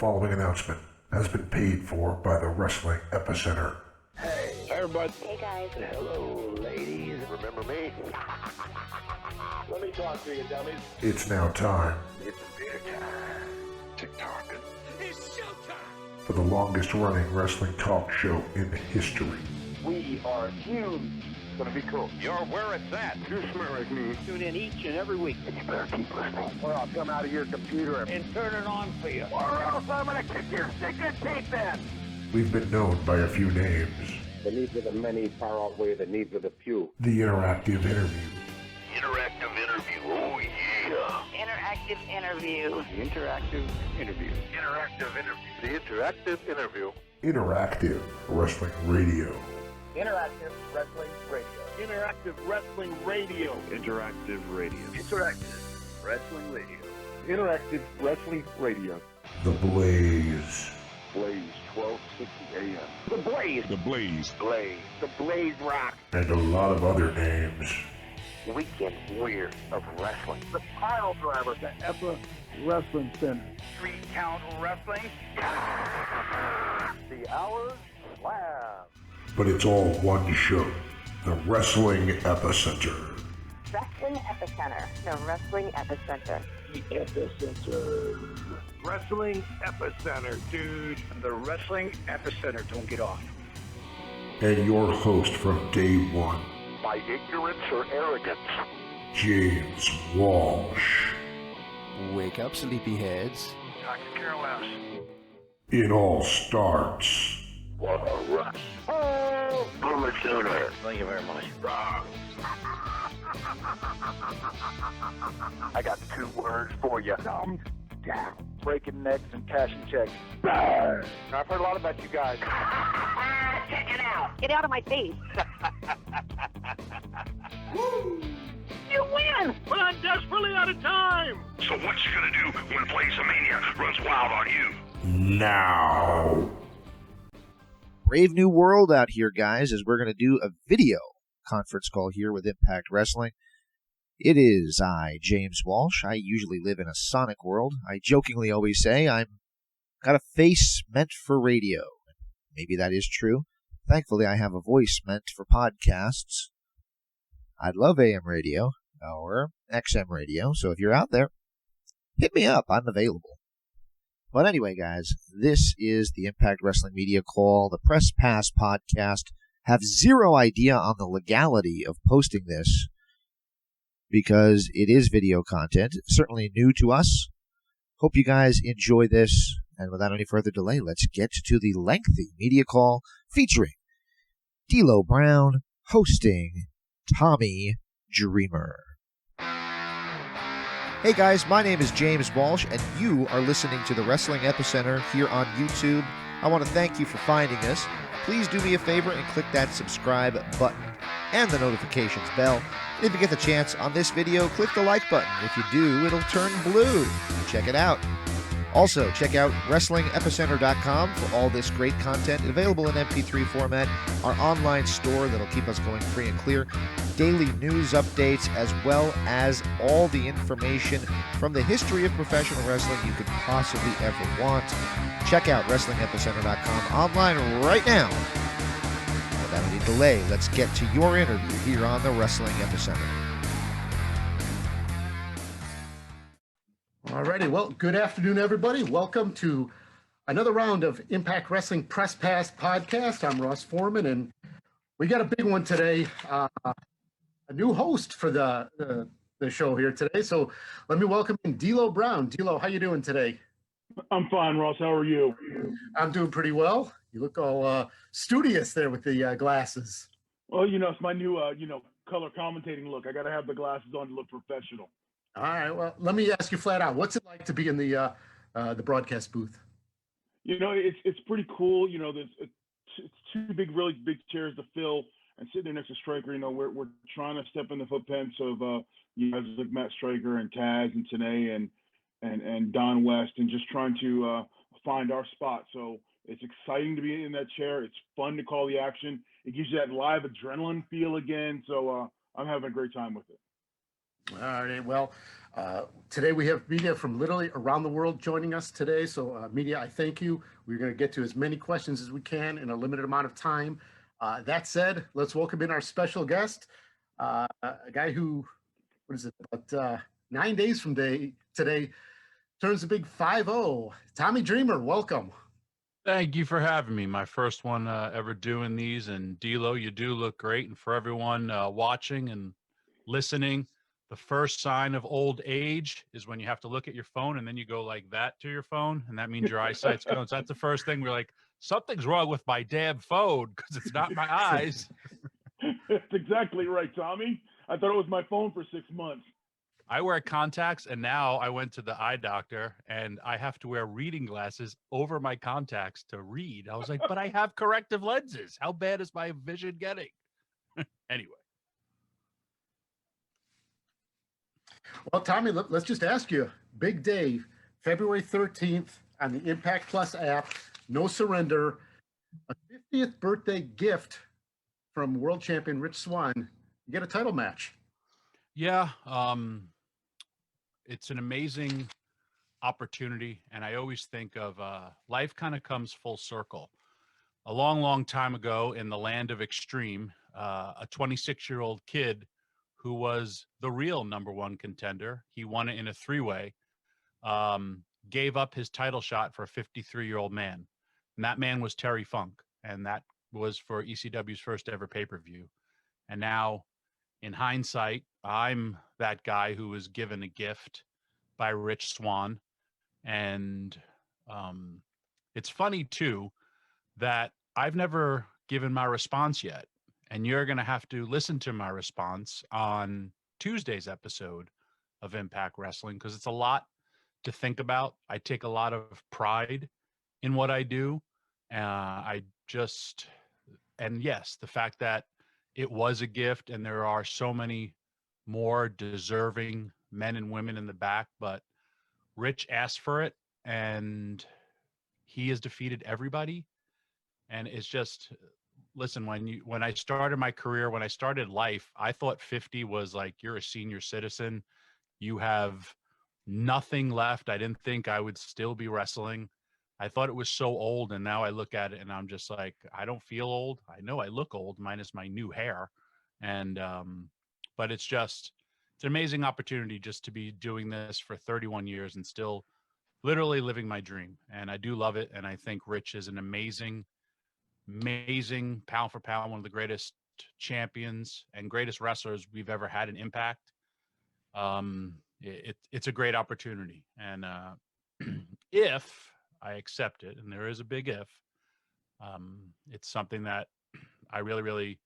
following announcement has been paid for by the Wrestling Epicenter. Hey, everybody. Hey, guys. Hello, ladies. Remember me? Let me talk to you, dummies. It's now time It's beer time. TikTok. It's showtime! for the longest running wrestling talk show in history. We are huge. It's gonna be cool. You're where it's at. You smell like me. Tune in each and every week. You better keep listening, or I'll come out of your computer And turn it on for you. or else I'm gonna kick your stinking teeth in. We've been known by a few names. The needs of the many far outweigh the needs of the few. The Interactive Interview, Interactive interview. Oh, yeah. Interactive interview. The interactive interview. Interactive interview. The interactive interview. Interactive Wrestling Radio, Interactive wrestling radio. Interactive Wrestling Radio. Interactive radio. Interactive wrestling radio. Interactive wrestling radio. The Blaze, Blaze 1260 AM. The Blaze. The Blaze. Blaze. The Blaze Rock. and a lot of other names. Weekend Weird of Wrestling. The Pile Driver. The Epa Wrestling Center. 3 Count Wrestling. The Hour Slam. But it's all one show, the Wrestling Epicenter. Wrestling Epicenter. The Wrestling Epicenter. The Epicenter. Wrestling Epicenter, dude. The Wrestling Epicenter. Don't get off. And your host from day one, By ignorance or arrogance. James Walsh. Wake up, sleepyheads. Dr. Carol House. It all starts What a rush. Oh, Boomer Sooner. Thank you very much. I got 2 words for you. Thumbs down. Breaking necks and cashing checks. I've heard a lot about you guys. Check it out. Get out of my face. You win! But I'm desperately out of time! So what you gonna do when Blaze-a-mania runs wild on you? now. Brave new world out here, guys, as we're going to do a video conference call here with Impact Wrestling. It is I, James Walsh. I usually live in a sonic world. I jokingly always say I'm got a face meant for radio. Maybe that is true. Thankfully, I have a voice meant for podcasts. I'd love AM radio or XM radio, so if you're out there, hit me up. I'm available. But anyway, guys, this is the Impact Wrestling Media Call, the Press Pass podcast. Have zero idea on the legality of posting this because it is video content, certainly new to us. Hope you guys enjoy this. And without any further delay, let's get to the lengthy media call featuring D'Lo Brown hosting Tommy Dreamer. Hey guys, my name is James Walsh, and you are listening to the Wrestling Epicenter here on YouTube. I want to thank you for finding us. Please do me a favor and click that subscribe button and the notifications bell. If you get the chance on this video, click the like button. If you do, it'll turn blue. Check it out. Also, check out WrestlingEpicenter.com for all this great content available in MP3 format, our online store that'll keep us going free and clear, daily news updates, as well as all the information from the history of professional wrestling you could possibly ever want. Check out WrestlingEpicenter.com online right now. Without any delay, let's get to your interview here on the Wrestling Epicenter. Alrighty, well, good afternoon, everybody. Welcome to another round of Impact Wrestling Press Pass podcast. I'm Ross Foreman, and we got a big one today. A new host for the show here today. So let me welcome in D'Lo Brown. D'Lo, how you doing today? I'm fine, Ross. How are you? I'm doing pretty well. You look all studious there with the glasses. Well, it's my new, color commentating look. I got to have the glasses on to look professional. All right. Well, let me ask you flat out. What's it like to be in the broadcast booth? It's pretty cool. It's 2 really big chairs to fill, and sitting there next to Stryker. We're trying to step in the footprints of guys like Matt Stryker and Taz and Tenay and Don West, and just trying to find our spot. So it's exciting to be in that chair. It's fun to call the action. It gives you that live adrenaline feel again. So I'm having a great time with it. All right. Well, Today we have media from literally around the world joining us today. So media, I thank you. We're going to get to as many questions as we can in a limited amount of time. That said, let's welcome in our special guest, a guy who, what is it, about 9 days from today, turns a big 5-0. Tommy Dreamer, welcome. Thank you for having me. My first one ever doing these. And D'Lo, you do look great. And for everyone watching and listening, the first sign of old age is when you have to look at your phone and then you go like that to your phone. And that means your eyesight's going. So that's the first thing. We're like, something's wrong with my damn phone because it's not my eyes. That's exactly right, Tommy. I thought it was my phone for 6 months. I wear contacts, and now I went to the eye doctor, and I have to wear reading glasses over my contacts to read. I was like, but I have corrective lenses. How bad is my vision getting? Anyway. Well, Tommy, let's just ask you. Big day, February 13th on the Impact Plus app. No surrender. A 50th birthday gift from world champion Rich Swann. You get a title match. Yeah. It's an amazing opportunity. And I always think of life kind of comes full circle. A long, long time ago in the land of extreme, a 26-year-old kid who was the real #1 contender, he won it in a 3-way, gave up his title shot for a 53-year-old man. And that man was Terry Funk. And that was for ECW's first ever pay-per-view. And now, in hindsight, I'm that guy who was given a gift by Rich Swann. And it's funny, too, that I've never given my response yet. And you're going to have to listen to my response on Tuesday's episode of Impact Wrestling, because it's a lot to think about. I take a lot of pride in what I do. And yes, the fact that it was a gift and there are so many more deserving men and women in the back, but Rich asked for it and he has defeated everybody. And it's just, listen, when I started my career, when I started life, I thought 50 was like, you're a senior citizen. You have nothing left. I didn't think I would still be wrestling. I thought it was so old. And now I look at it and I'm just like, I don't feel old. I know I look old minus my new hair. And, but it's an amazing opportunity just to be doing this for 31 years and still literally living my dream. And I do love it. And I think Rich is an amazing pound for pound, one of the greatest champions and greatest wrestlers we've ever had in Impact. It's a great opportunity. And, if I accept it, and there is a big if, it's something that I really, really,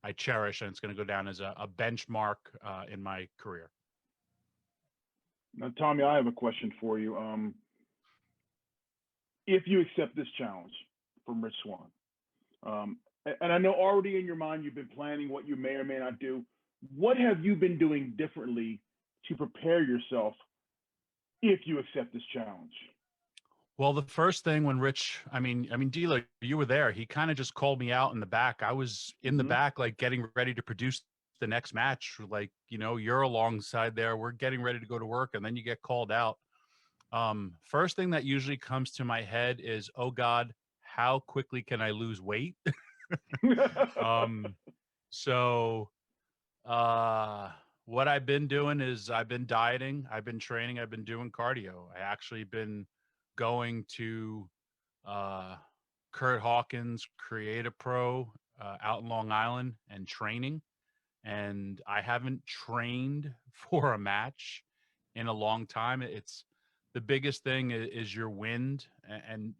I cherish, and it's going to go down as a benchmark in my career. Now, Tommy, I have a question for you. If you accept this challenge from Rich Swann, and I know already in your mind you've been planning what you may or may not do, what have you been doing differently to prepare yourself if you accept this challenge? Well, the first thing when Rich, I mean, D'Lo, you were there. He kind of just called me out in the back. I was in the back, like getting ready to produce the next match. Like, you're alongside there. We're getting ready to go to work, and then you get called out. First thing that usually comes to my head is, oh God, how quickly can I lose weight? So what I've been doing is I've been dieting, I've been training, I've been doing cardio. I actually been going to Kurt Hawkins Creative Pro out in Long Island and training. And I haven't trained for a match in a long time. It's the biggest thing is your wind. And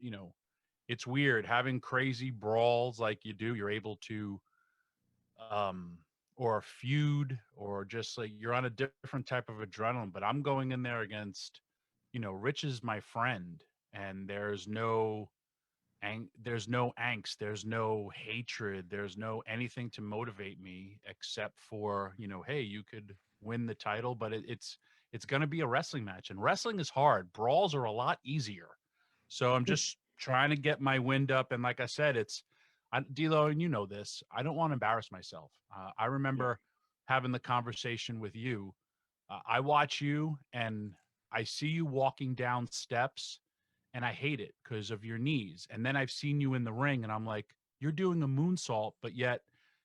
it's weird having crazy brawls like you do. You're able to, or a feud, or just like you're on a different type of adrenaline. But I'm going in there against, Rich is my friend, and there's no angst, there's no hatred, there's no anything to motivate me except for, hey, you could win the title, but it's going to be a wrestling match, and wrestling is hard. Brawls are a lot easier. So I'm just trying to get my wind up. And like I said, D'Lo, and you know this, I don't want to embarrass myself. I remember having the conversation with you I watch you and I see you walking down steps and I hate it because of your knees. And then I've seen you in the ring and I'm like, you're doing a moonsault, but yet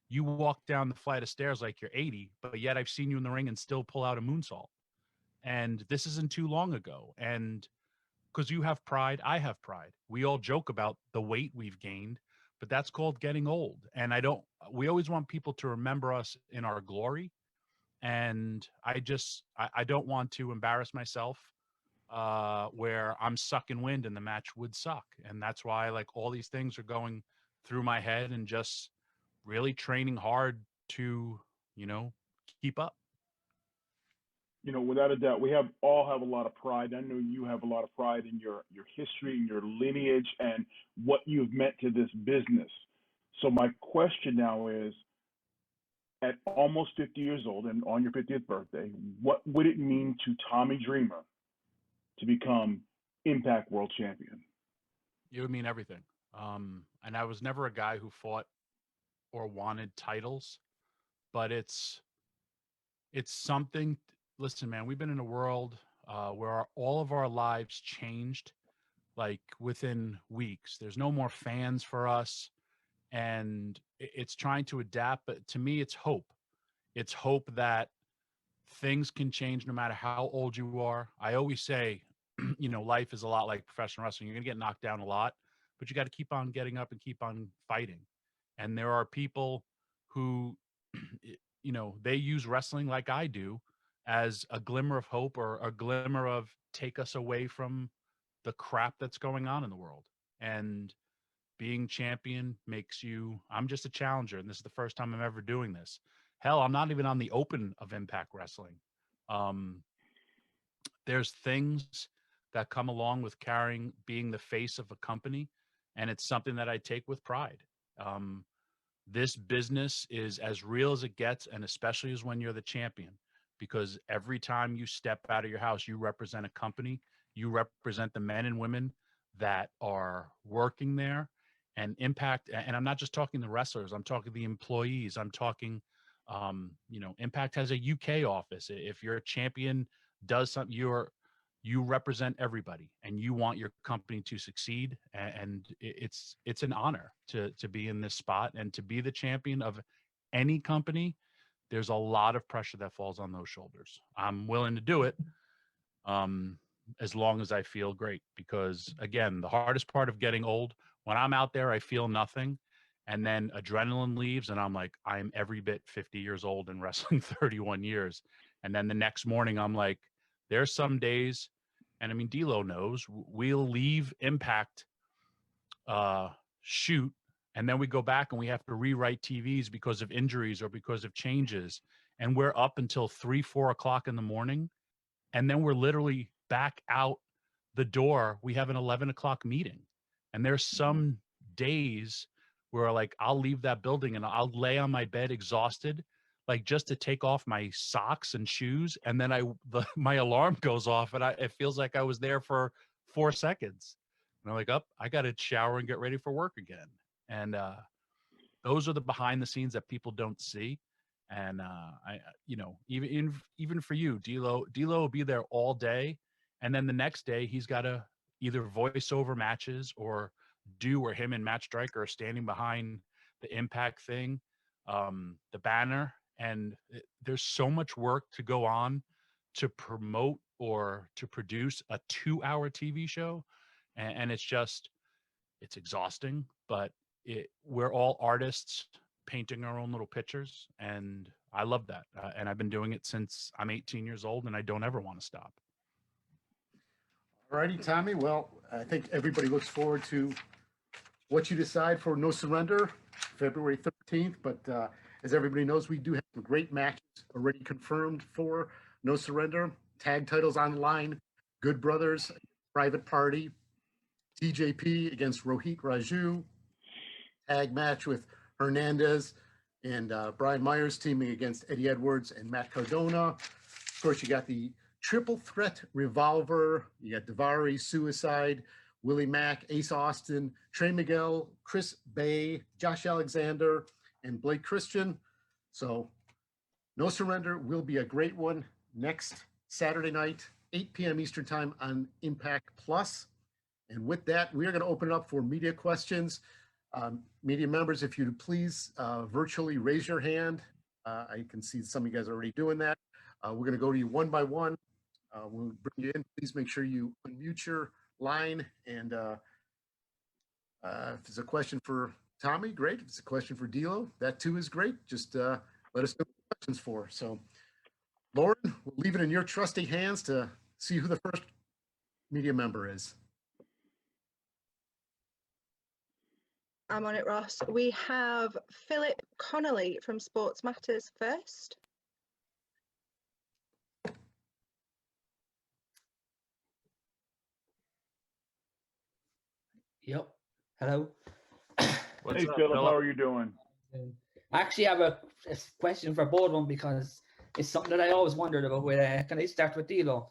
you walk down the flight of stairs like you're 80, but yet I've seen you in the ring and still pull out a moonsault. And this isn't too long ago. And because you have pride, I have pride. We all joke about the weight we've gained, but that's called getting old. And we always want people to remember us in our glory. And I don't want to embarrass myself where I'm sucking wind and the match would suck. And that's why like all these things are going through my head and just really training hard to, keep up. Without a doubt, we all have a lot of pride. I know you have a lot of pride in your history and your lineage and what you've meant to this business. So my question now is, at almost 50 years old and on your 50th birthday, what would it mean to Tommy Dreamer to become Impact World Champion? It would mean everything. And I was never a guy who fought or wanted titles, but it's something. Listen, man, we've been in a world where all of our lives changed like within weeks. There's no more fans for us, and it's trying to adapt. But to me, it's hope. It's hope that things can change no matter how old you are. I always say, life is a lot like professional wrestling. You're going to get knocked down a lot, but you got to keep on getting up and keep on fighting. And there are people who, they use wrestling like I do as a glimmer of hope or a glimmer of take us away from the crap that's going on in the world. And being champion makes you, I'm just a challenger. And this is the first time I'm ever doing this. Hell, I'm not even on the open of Impact Wrestling. There's things that come along with being the face of a company. And it's something that I take with pride. This business is as real as it gets. And especially as when you're the champion, because every time you step out of your house, you represent a company, you represent the men and women that are working there and Impact. And I'm not just talking the wrestlers, I'm talking the employees. I'm talking, Impact has a UK office. If you're a champion, does something, you represent everybody and you want your company to succeed. And it's an honor to be in this spot and to be the champion of any company. There's a lot of pressure that falls on those shoulders. I'm willing to do it as long as I feel great, because again, the hardest part of getting old, when I'm out there, I feel nothing. And then adrenaline leaves and I'm like, I'm every bit 50 years old and wrestling 31 years. And then the next morning, I'm like, there's some days, and I mean, D'Lo knows, we'll leave Impact shoot, and then we go back and we have to rewrite TVs because of injuries or because of changes. And we're up until 3-4 o'clock in the morning. And then we're literally back out the door. We have an 11 o'clock meeting. And there's some days where like, I'll leave that building and I'll lay on my bed exhausted, like just to take off my socks and shoes. And then my alarm goes off and it feels like I was there for 4 seconds. And I'm like, I got to shower and get ready for work again. And those are the behind the scenes that people don't see. And even for you, D'Lo will be there all day, and then the next day he's got to either voice over matches or do where him and Matt Striker are standing behind the Impact thing, the banner, and there's so much work to go on to promote or to produce a 2-hour TV show, and it's exhausting, but we're all artists painting our own little pictures, and I love that. And I've been doing it since I'm 18 years old, and I don't ever want to stop. All righty, Tommy. Well, I think everybody looks forward to what you decide for No Surrender, February 13th. But as everybody knows, we do have some great matches already confirmed for No Surrender. Tag titles on the line: Good Brothers, Private Party, TJP against Rohit Raju. Tag match with Hernandez and Brian Myers teaming against Eddie Edwards and Matt Cardona. Of course, you got the Triple Threat Revolver. You got Daivari, Suicide, Willie Mack, Ace Austin, Trey Miguel, Chris Bay, Josh Alexander, and Blake Christian. So No Surrender will be a great one. next Saturday night, 8 p.m. Eastern Time on Impact Plus. And with that, we are going to open it up for media questions. Media members, if you'd please virtually raise your hand. I can see some of you guys are already doing that. We're going to go to you one by one. We'll bring you in. Please make sure you unmute your line. And if it's a question for Tommy, great. If it's a question for D'Lo, that too is great. Just let us know what questions for. So, Lauren, we'll leave it in your trusty hands to see who the first media member is. I'm on it, Ross. We have Philip Connolly from Sports Matters first. Yep. Hello. Hey, Philip, how are you doing? I actually have a question for both of them because it's something that I always wondered about. Can I start with D'Lo?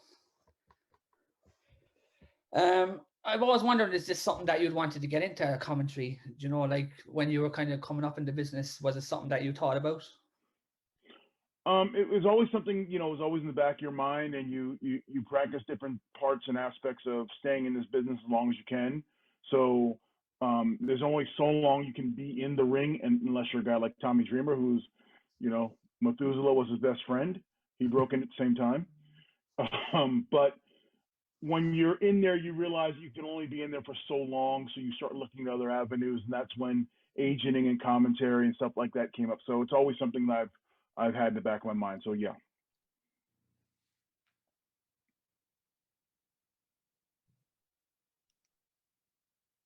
I've always wondered, is this something that you'd wanted to get into commentary? Do you know, like when you were kind of coming up in the business, was it something that you thought about? It was always something, it was always in the back of your mind, and you practice different parts and aspects of staying in this business as long as you can. So there's only so long you can be in the ring, and unless you're a guy like Tommy Dreamer, who's, Methuselah was his best friend. He broke in at the same time. But when you're in there, you realize you can only be in there for so long, so you start looking at other avenues, and that's when agenting and commentary and stuff like that came up. So it's always something that I've had in the back of my mind. So yeah.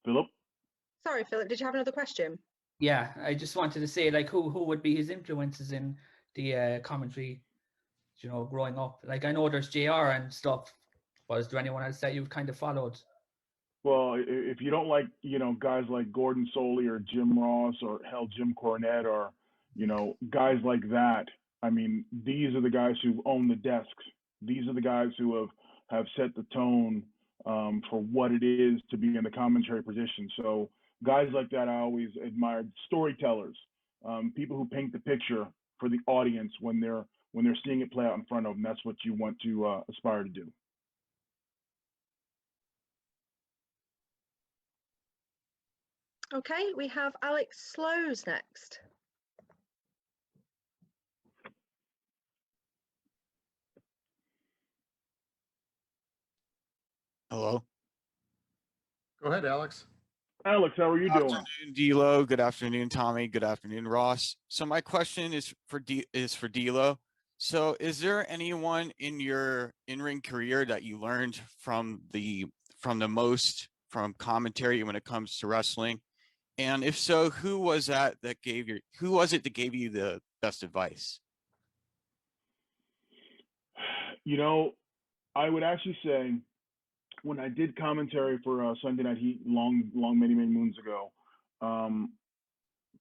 Philip? Sorry, Philip, did you have another question? Yeah, I just wanted to say, like, who would be his influences in the commentary, growing up? Like, I know there's JR and stuff, but is there anyone else that you've kind of followed? Well, if you don't like, guys like Gordon Soley or Jim Ross or hell, Jim Cornette or, guys like that, I mean, these are the guys who own the desks. These are the guys who have set the tone for what it is to be in the commentary position. So guys like that, I always admired. Storytellers, people who paint the picture for the audience when they're seeing it play out in front of them. That's what you want to aspire to do. Okay, we have Alex Slows next. Hello. Go ahead, Alex. Alex, how are you doing? Good afternoon, D'Lo. Good afternoon, Tommy. Good afternoon, Ross. So my question is for D'Lo. So is there anyone in your in-ring career that you learned from the most from commentary when it comes to wrestling? And if so, who was it that gave you the best advice? I would actually say when I did commentary for Sunday Night Heat long, many moons ago,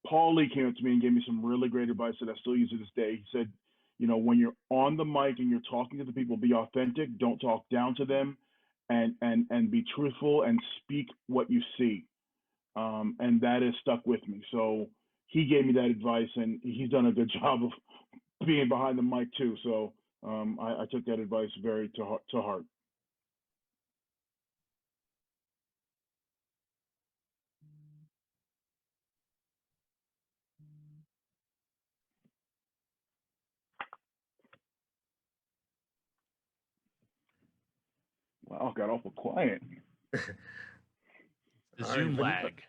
Paul Lee came up to me and gave me some really great advice that I still use to this day. He said, when you're on the mic and you're talking to the people, be authentic, don't talk down to them, and be truthful and speak what you see. And that has stuck with me. So he gave me that advice, and he's done a good job of being behind the mic too. So I took that advice very to heart. Wow, got awful quiet. The Zoom lag.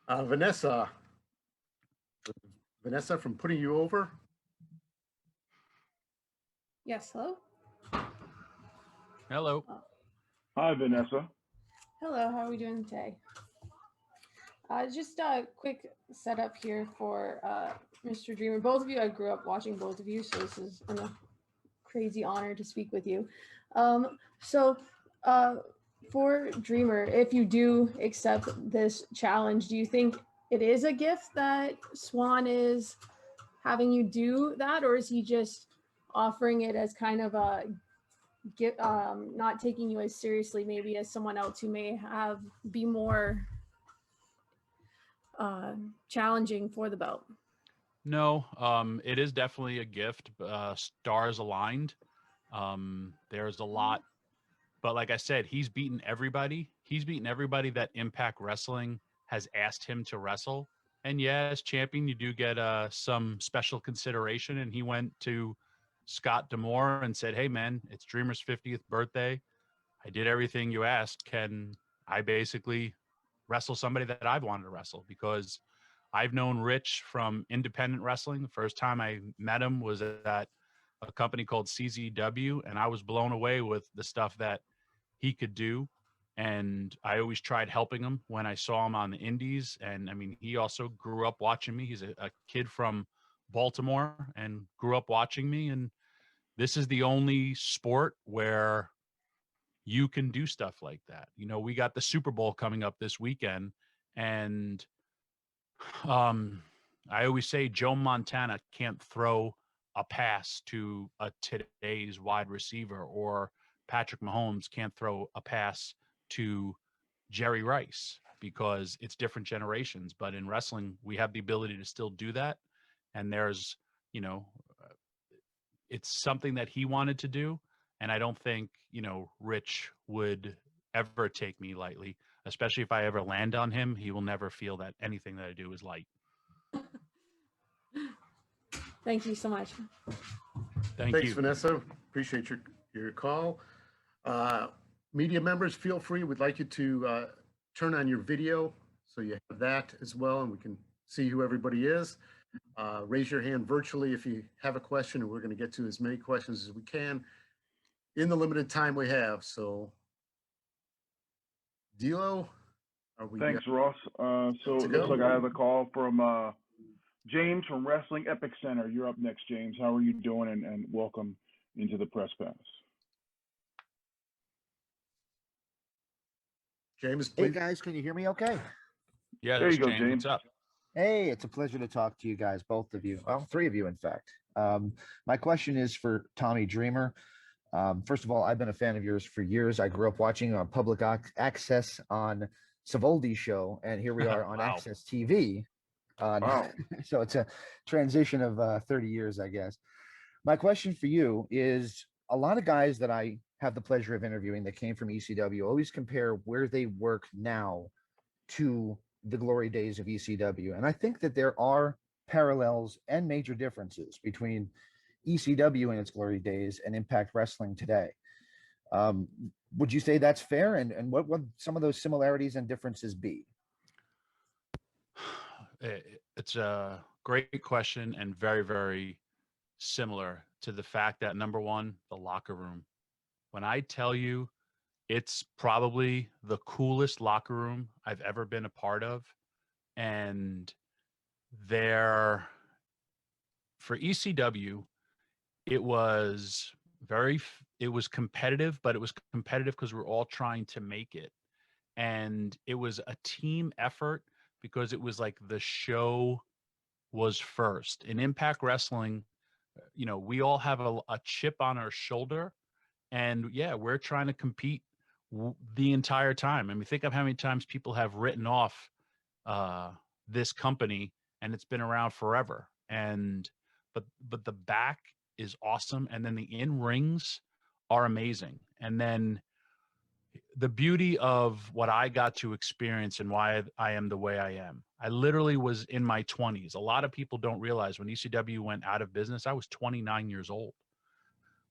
Vanessa from Putting You Over. Yes, hello? Hello. Hi, Vanessa. Hello, how are we doing today? Just a quick setup here for Mr. Dreamer. Both of you, I grew up watching both of you, so this is a crazy honor to speak with you. For Dreamer, if you do accept this challenge, do you think it is a gift that Swann is having you do that, or is he just offering it as kind of a not taking you as seriously maybe as someone else who may be more challenging for the belt? No, it is definitely a gift. Stars aligned. There's a lot, but like I said, he's beaten everybody. He's beaten everybody that Impact Wrestling has asked him to wrestle. And yeah, as champion, you do get some special consideration. And he went to Scott D'Amore and said, "Hey, man, it's Dreamer's 50th birthday. I did everything you asked. Can I basically wrestle somebody that I've wanted to wrestle?" Because I've known Rich from independent wrestling. The first time I met him was at a company called CZW, and I was blown away with the stuff that he could do. And I always tried helping him when I saw him on the indies. And I mean, he also grew up watching me. He's a kid from Baltimore and grew up watching me. And this is the only sport where you can do stuff like that. You know, we got the Super Bowl coming up this weekend, and I always say Joe Montana can't throw a pass to a today's wide receiver, or Patrick Mahomes can't throw a pass to Jerry Rice, because it's different generations. But in wrestling, we have the ability to still do that. And there's, you know, it's something that he wanted to do. And I don't think, Rich would ever take me lightly, especially if I ever land on him. He will never feel that anything that I do is light. Thank you so much. Thanks, Vanessa. Appreciate your call. Media members, feel free. We'd like you to turn on your video so you have that as well, and we can see who everybody is. Raise your hand virtually if you have a question, and we're going to get to as many questions as we can in the limited time we have. So, Dilo, are we? Thanks, Ross. So it looks like I have a call from James from Wrestling Epicenter. You're up next, James. How are you doing? And welcome into the press pass. James, please. Hey guys, can you hear me okay? Yeah, there you go, James. What's up? Hey, it's a pleasure to talk to you guys, both of you. Well, three of you, in fact. My question is for Tommy Dreamer. First of all, I've been a fan of yours for years. I grew up watching on public access on Savoldi's show, and here we are on Wow. Access TV. Wow. So it's a transition of 30 years, I guess. My question for you is, a lot of guys that I have the pleasure of interviewing that came from ECW always compare where they work now to the glory days of ECW. And I think that there are parallels and major differences between ECW in its glory days and Impact Wrestling today. Would you say that's fair? And what would some of those similarities and differences be? It's a great question, and very, very similar to the fact that, number one, the locker room. When I tell you, it's probably the coolest locker room I've ever been a part of. And for ECW, it was competitive, but it was competitive because we're all trying to make it. And it was a team effort, because it was like the show was first. In Impact Wrestling, we all have a chip on our shoulder, and yeah, we're trying to compete the entire time. I mean, think of how many times people have written off this company, and it's been around forever. But the back is awesome, and then the in-rings are amazing. And then the beauty of what I got to experience and why I am the way I am. I literally was in my 20s. A lot of people don't realize when ECW went out of business, I was 29 years old.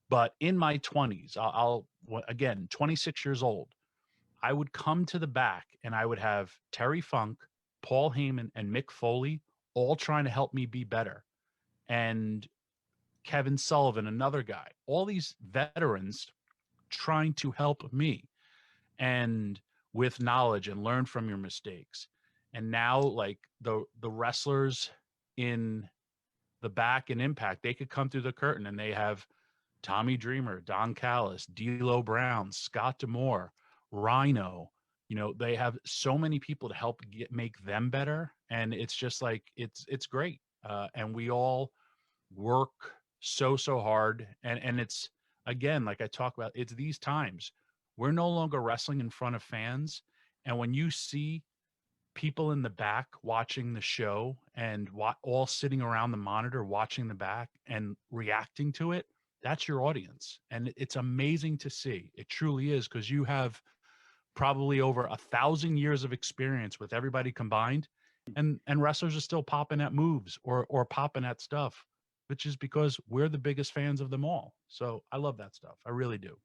But in my 20s, again, 26 years old, I would come to the back and I would have Terry Funk, Paul Heyman, and Mick Foley all trying to help me be better. And Kevin Sullivan, another guy, all these veterans trying to help me, and with knowledge, and learn from your mistakes. And now, like the wrestlers in the back in Impact, they could come through the curtain and they have Tommy Dreamer, Don Callis, D'Lo Brown, Scott D'Amore, Rhino. They have so many people to help make them better. And it's just like, it's great. And we all work so hard. And it's, again, like I talk about, it's these times. We're no longer wrestling in front of fans. And when you see people in the back watching the show and all sitting around the monitor watching the back and reacting to it, that's your audience. And it's amazing to see. It truly is, because you have probably over 1,000 years of experience with everybody combined, and wrestlers are still popping at moves or popping at stuff, which is because we're the biggest fans of them all. So I love that stuff. I really do.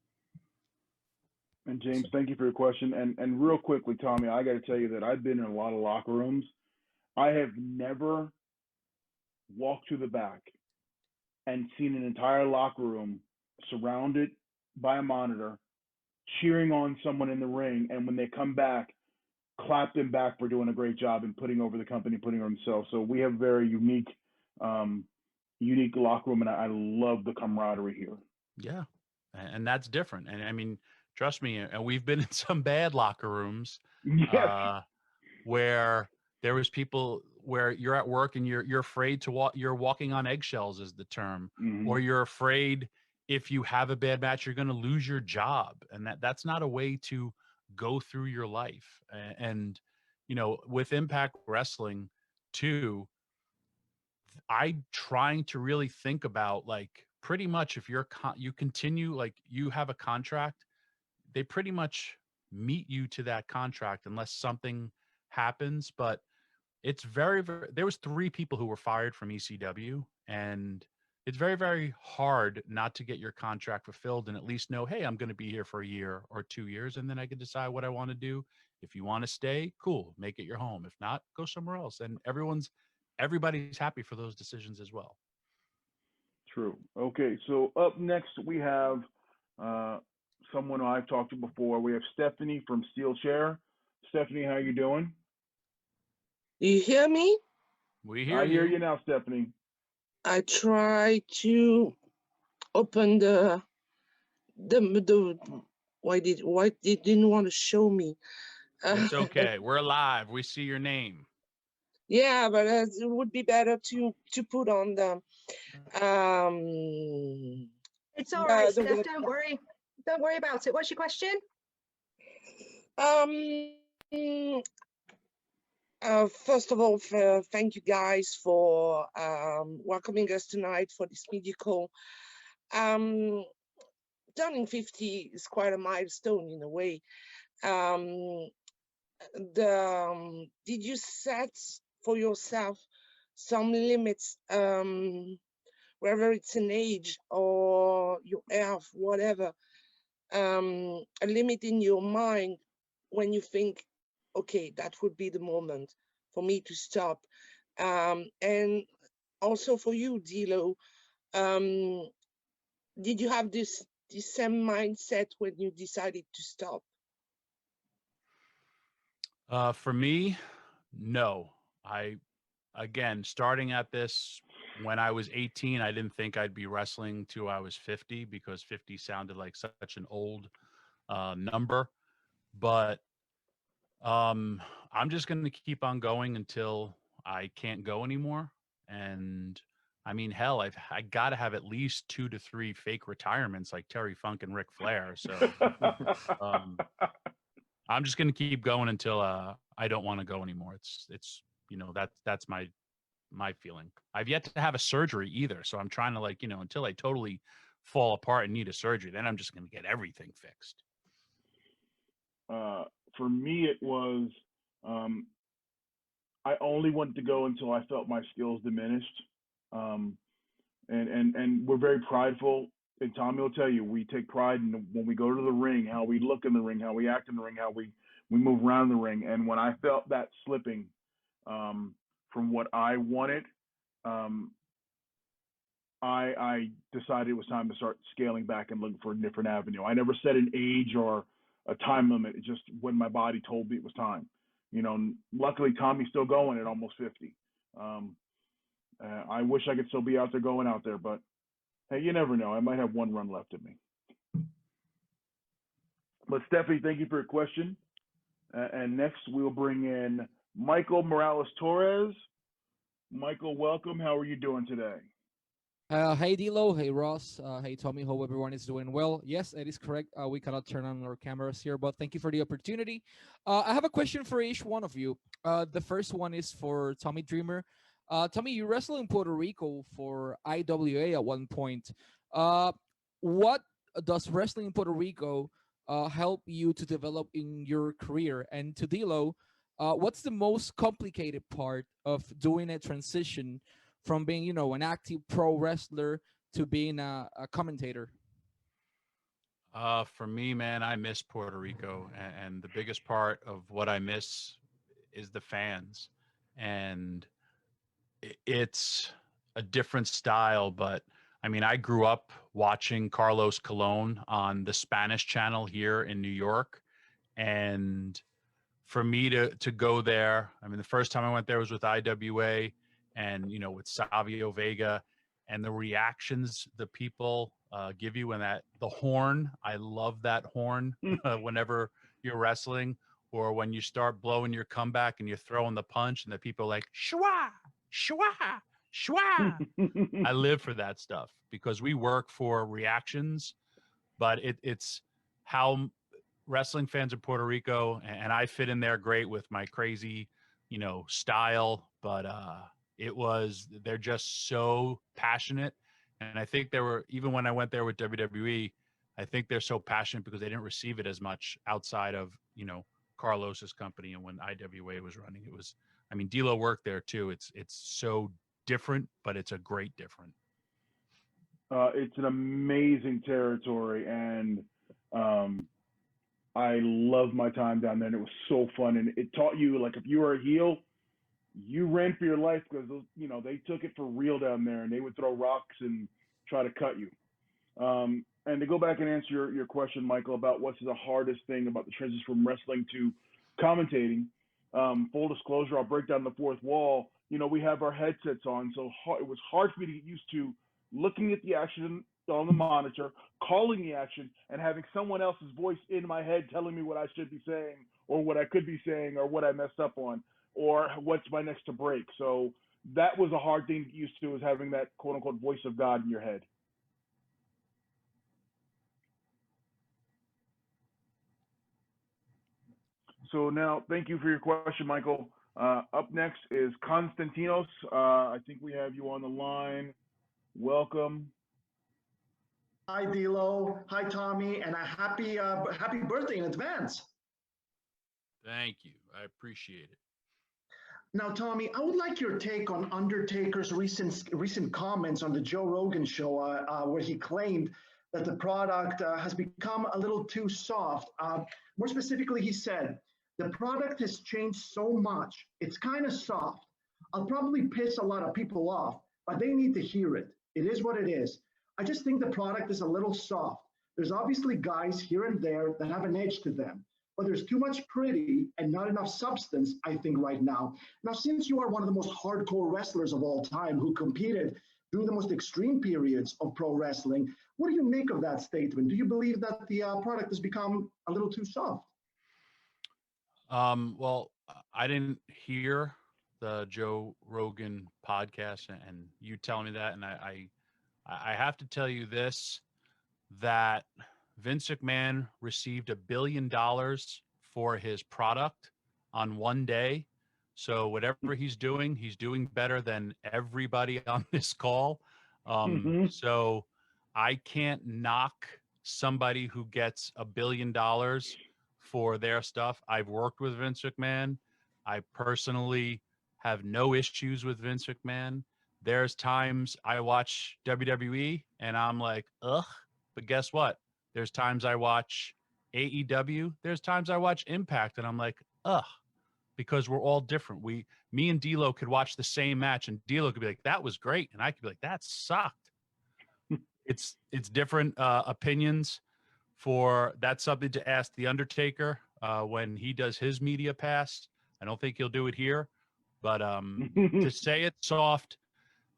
And James, thank you for your question. And real quickly, Tommy, I got to tell you that I've been in a lot of locker rooms. I have never walked to the back and seen an entire locker room surrounded by a monitor, cheering on someone in the ring, and when they come back, clap them back for doing a great job and putting over the company, putting over themselves. So we have very unique locker room, and I love the camaraderie here. Yeah, and that's different. And I mean, trust me, and we've been in some bad locker rooms where there was people where you're at work and you're afraid to walk. You're walking on eggshells is the term, or you're afraid if you have a bad match, you're going to lose your job, and that's not a way to go through your life. And you know, with Impact Wrestling too, I trying to really think about, like, pretty much if you continue, like, you have a contract, they pretty much meet you to that contract unless something happens. But it's very, very, there was 3 people who were fired from ECW, and it's very, very hard not to get your contract fulfilled and at least know, hey, I'm going to be here for a year or 2 years, and then I can decide what I want to do. If you want to stay, cool, make it your home. If not, go somewhere else. And everybody's happy for those decisions as well. True. Okay, so up next we have someone I've talked to before. We have Stephanie from Steel Chair. Stephanie, how you doing? Do you hear me? We hear you. I hear you now, Stephanie. I try to open the why they didn't want to show me. It's okay. We're live. We see your name. Yeah, but it would be better to put on the It's all right, Steph. Don't worry. Don't worry about it. What's your question? First of all, thank you guys for welcoming us tonight for this media call. Turning 50 is quite a milestone in a way. Did you set for yourself some limits, whether it's an age or your health, whatever, a limit in your mind when you think, okay, that would be the moment for me to stop? And also for you, D'Lo, did you have this same mindset when you decided to stop? For me, no. Again, starting at this when I was 18, I didn't think I'd be wrestling till I was 50, because 50 sounded like such an old number. But I'm just going to keep on going until I can't go anymore. And I mean, hell, I got to have at least 2 to 3 fake retirements like Terry Funk and Ric Flair. So I'm just going to keep going until I don't want to go anymore. It's you know, that's my feeling. I've yet to have a surgery either, so I'm trying to, like, you know, until I totally fall apart and need a surgery, then I'm just going to get everything fixed. For me, it was I only wanted to go until I felt my skills diminished, and we're very prideful. And Tommy will tell you, we take pride in when we go to the ring, how we look in the ring, how we act in the ring, how we move around the ring. And when I felt that slipping from what I wanted, I decided it was time to start scaling back and looking for a different avenue. I never set an age or a time limit. It just when my body told me it was time. You know, luckily Tommy's still going at almost 50. I wish I could still be out there going out there, but hey, you never know. I might have one run left in me. But Stephanie, thank you for your question. And next we'll bring in Michael Morales Torres. Michael, welcome. How are you doing today? Hey Dilo, hey Ross, hey Tommy, hope everyone is doing well. Yes, it is correct. We cannot turn on our cameras here, but thank you for the opportunity. I have a question for each one of you. The first one is for Tommy Dreamer. Tommy, you wrestled in Puerto Rico for IWA at one point. What does wrestling in Puerto Rico help you to develop in your career? And to Dilo, what's the most complicated part of doing a transition from being, you know, an active pro wrestler to being a commentator? For me, man, I miss Puerto Rico, and the biggest part of what I miss is the fans, and it's a different style. But I mean, I grew up watching Carlos Colon on the Spanish channel here in New York, and for me to go there, I mean, the first time I went there was with IWA, and you know, with Savio Vega, and the reactions the people give you, and that the horn, I love that horn whenever you're wrestling, or when you start blowing your comeback and you're throwing the punch, and the people are like shwa shwa shwa. I live for that stuff because we work for reactions, but it's how wrestling fans in Puerto Rico, and I fit in there great with my crazy, you know, style, but they're just so passionate. And I think they were, even when I went there with WWE, I think they're so passionate because they didn't receive it as much outside of, you know, Carlos's company. And when IWA was running, it was, I mean, D'Lo worked there too. It's so different, but it's a great different. It's an amazing territory, and I love my time down there, and it was so fun. And it taught you, like, if you were a heel, you ran for your life because those, you know, they took it for real down there, and they would throw rocks and try to cut you. And to go back and answer your question, Michael, about what's the hardest thing about the transition from wrestling to commentating, full disclosure, I'll break down the fourth wall. You know, we have our headsets on, so it was hard for me to get used to looking at the action on the monitor, calling the action, and having someone else's voice in my head telling me what I should be saying, or what I could be saying, or what I messed up on, or what's my next to break. So that was a hard thing to get used to, is having that quote unquote voice of God in your head. So now, thank you for your question, Michael. Up next is Konstantinos. I think we have you on the line. Welcome. Hi, D'Lo. Hi, Tommy, and a happy birthday in advance. Thank you. I appreciate it. Now, Tommy, I would like your take on Undertaker's recent comments on the Joe Rogan show, where he claimed that the product has become a little too soft. More specifically, he said, the product has changed so much, it's kind of soft. I'll probably piss a lot of people off, but they need to hear it. It is what it is. I just think the product is a little soft. There's obviously guys here and there that have an edge to them, but there's too much pretty and not enough substance, I think, right now. Now, since you are one of the most hardcore wrestlers of all time who competed during the most extreme periods of pro wrestling, what do you make of that statement? Do you believe that the product has become a little too soft? Well, I didn't hear the Joe Rogan podcast, and you telling me that, and I have to tell you this, that Vince McMahon received $1 billion for his product on one day. So whatever he's doing better than everybody on this call. So I can't knock somebody who gets $1 billion for their stuff. I've worked with Vince McMahon. I personally have no issues with Vince McMahon. There's times I watch WWE and I'm like, ugh. But guess what? There's times I watch AEW. There's times I watch Impact and I'm like, ugh, because we're all different. Me and D'Lo could watch the same match and D'Lo could be like, that was great. And I could be like, that sucked. It's different opinions. That's something to ask The Undertaker when he does his media pass. I don't think he'll do it here, but to say it's soft,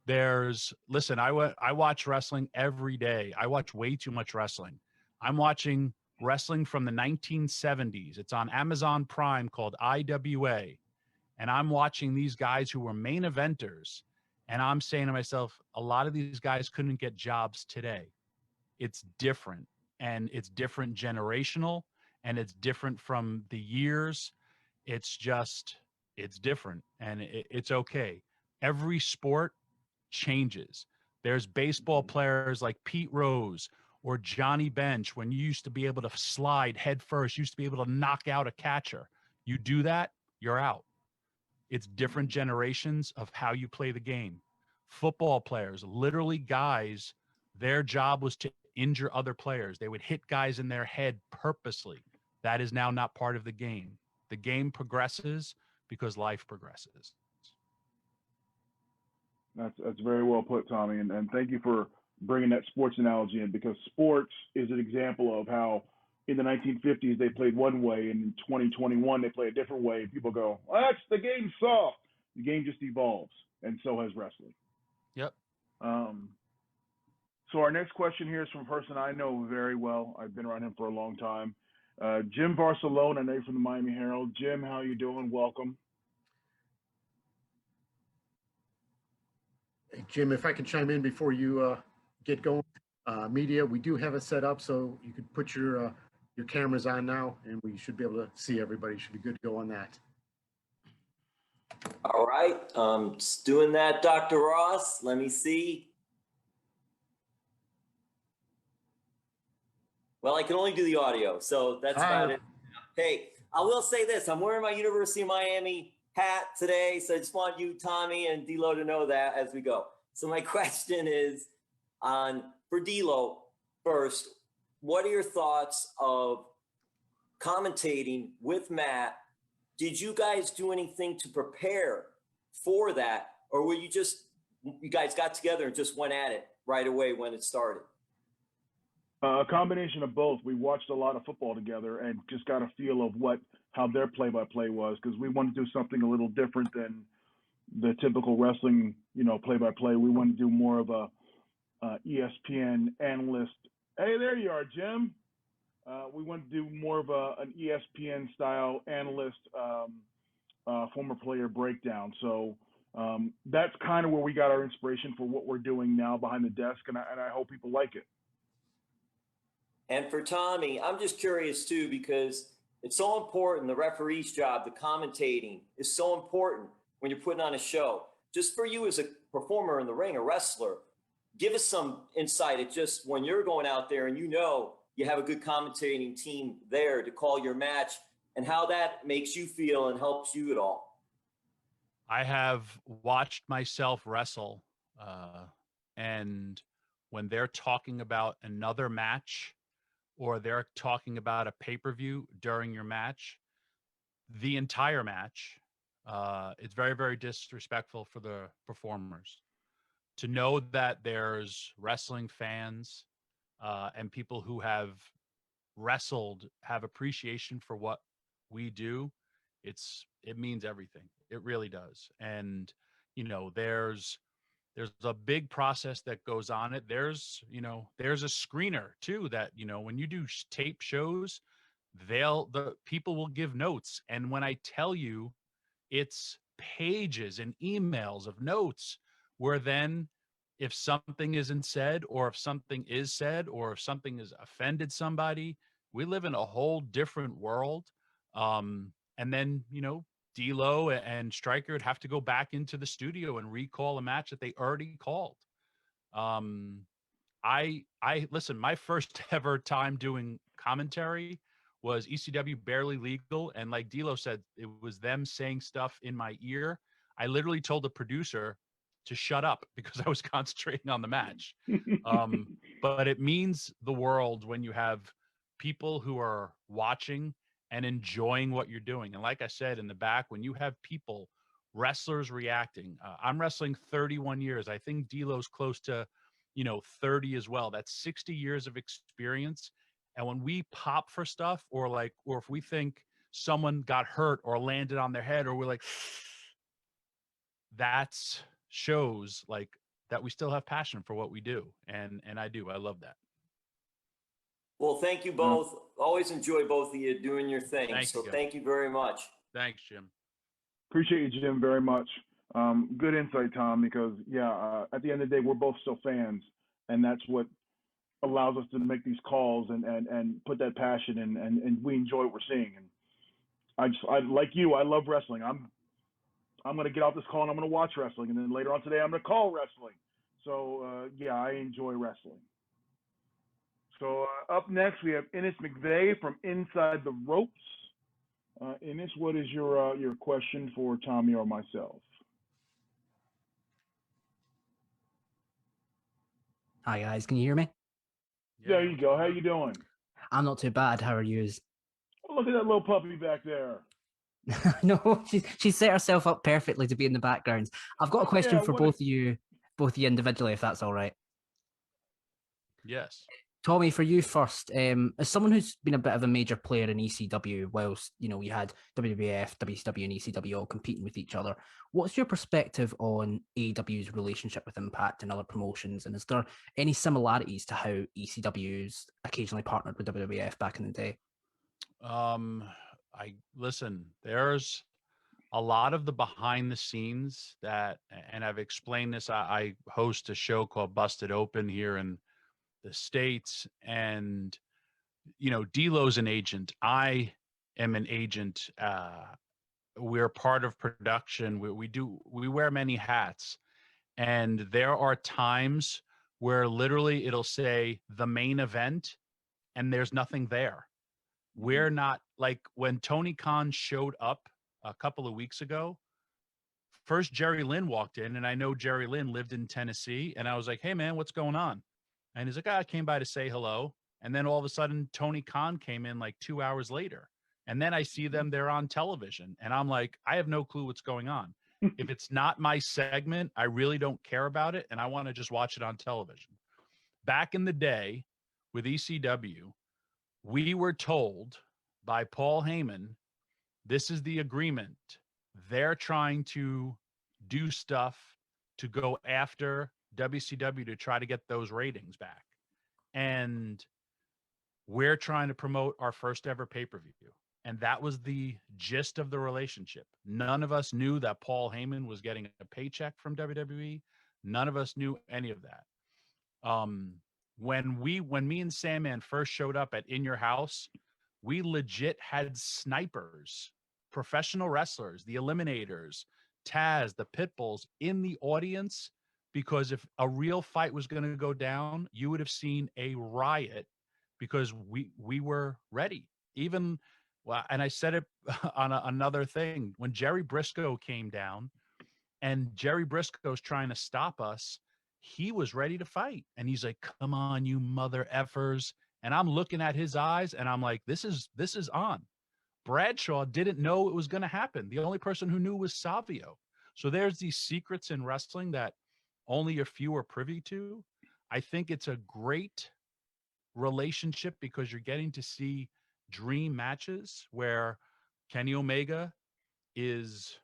listen, I watch wrestling every day. I watch way too much wrestling. I'm watching wrestling from the 1970s. It's on Amazon Prime called IWA. And I'm watching these guys who were main eventers. And I'm saying to myself, a lot of these guys couldn't get jobs today. It's different, and it's different generational, and it's different from the years. It's different, and it's okay. Every sport changes. There's baseball players like Pete Rose or Johnny Bench, when you used to be able to slide head first, used to be able to knock out a catcher. You do that, you're out. It's different generations of how you play the game. Football players, literally guys, their job was to injure other players. They would hit guys in their head purposely. That is now not part of the game. The game progresses because life progresses. That's very well put, Tommy, and thank you for bringing that sports analogy in, because sports is an example of how in the 1950s they played one way, and in 2021 they play a different way. People go, well, that's the game's soft. The game just evolves, and so has wrestling. Yep. So our next question here is from a person I know very well. I've been around him for a long time. Jim Barcelona, I know you're from the Miami Herald. Jim, how you doing? Welcome. Hey, Jim, if I could chime in before you get going. Media, we do have it set up so you could put your cameras on now, and we should be able to see everybody. Should be good to go on that. All right, just doing that, Dr. Ross. Let me see. Well, I can only do the audio, so that's about it. Hey, I will say this. I'm wearing my University of Miami hat today, so I just want you, Tommy, and D'Lo to know that as we go. So my question is for D'Lo first, what are your thoughts of commentating with Matt? Did you guys do anything to prepare for that, or were you guys got together and just went at it right away when it started? A combination of both. We watched a lot of football together and just got a feel of how their play-by-play was, because we wanted to do something a little different than the typical wrestling, play-by-play. We wanted to do more of a ESPN analyst. Hey, there you are, Jim. We wanted to do more of an ESPN style analyst, former player breakdown. So that's kind of where we got our inspiration for what we're doing now behind the desk, and I hope people like it. And for Tommy, I'm just curious too, because it's so important. The referee's job, the commentating is so important when you're putting on a show. Just for you as a performer in the ring, a wrestler, give us some insight at just when you're going out there and you have a good commentating team there to call your match, and how that makes you feel and helps you at all. I have watched myself wrestle, and when they're talking about another match, or they're talking about a pay-per-view during your match, the entire match, it's very, very disrespectful for the performers. To know that there's wrestling fans and people who have wrestled have appreciation for what we do, it means everything. It really does. And, there's a big process that goes on it. There's a screener too that, when you do tape shows, the people will give notes. And when I tell you, it's pages and emails of notes where then if something isn't said, or if something is said, or if something has offended somebody, we live in a whole different world. And then, D'Lo and Stryker would have to go back into the studio and recall a match that they already called. I listen, my first ever time doing commentary was ECW Barely Legal. And like D'Lo said, it was them saying stuff in my ear. I literally told the producer to shut up because I was concentrating on the match. But it means the world when you have people who are watching and enjoying what you're doing. And like I said, in the back, when you have people, wrestlers reacting, I'm wrestling 31 years. I think D'Lo's close to, 30 as well. That's 60 years of experience. And when we pop for stuff, or if we think someone got hurt or landed on their head, or we're like, that's shows like that we still have passion for what we do. And I do. I love that. Well, thank you both. Always enjoy both of you doing your thing. Thank you, Thank you very much. Thanks, Jim. Appreciate you, Jim, very much. Good insight, Tom, because at the end of the day, we're both still fans, and that's what allows us to make these calls and put that passion in, and we enjoy what we're seeing. And I like you, I love wrestling. I'm gonna get off this call and I'm gonna watch wrestling, and then later on today I'm gonna call wrestling. So I enjoy wrestling. So up next we have Innes McVeigh from Inside the Ropes. Innes, what is your question for Tommy or myself? Hi guys, can you hear me? There you go. How you doing? I'm not too bad. How are you? Oh, look at that little puppy back there. No, she set herself up perfectly to be in the background. I've got a question for both of you individually, if that's all right. Yes. Tommy, for you first, as someone who's been a bit of a major player in ECW, whilst we had WWF, WCW, and ECW all competing with each other, what's your perspective on AEW's relationship with Impact and other promotions? And is there any similarities to how ECW's occasionally partnered with WWF back in the day? I listen. There's a lot of the behind the scenes that, and I've explained this. I host a show called Busted Open here in the States, and D'Lo's an agent. I am an agent. We're part of production. We wear many hats, and there are times where literally it'll say the main event and there's nothing there. We're not, like when Tony Khan showed up a couple of weeks ago. First, Jerry Lynn walked in, and I know Jerry Lynn lived in Tennessee, and I was like, "Hey man, what's going on?" And he's like, I came by to say hello. And then all of a sudden, Tony Khan came in like 2 hours later. And then I see them, they're on television. And I'm like, I have no clue what's going on. If it's not my segment, I really don't care about it. And I want to just watch it on television. Back in the day with ECW, we were told by Paul Heyman, this is the agreement. They're trying to do stuff to go after WCW to try to get those ratings back. And we're trying to promote our first ever pay-per-view. And that was the gist of the relationship. None of us knew that Paul Heyman was getting a paycheck from WWE. None of us knew any of that. When me and Sandman first showed up at In Your House, we legit had snipers, professional wrestlers, the Eliminators, Taz, the Pitbulls in the audience, because if a real fight was going to go down, you would have seen a riot, because we were ready. Even, well, and I said it on another thing, when Jerry Briscoe came down and Jerry Briscoe's trying to stop us, he was ready to fight. And he's like, come on, you mother effers. And I'm looking at his eyes and I'm like, this is on. Bradshaw didn't know it was going to happen. The only person who knew was Savio. So there's these secrets in wrestling that only a few are privy to. I think it's a great relationship because you're getting to see dream matches where Kenny Omega is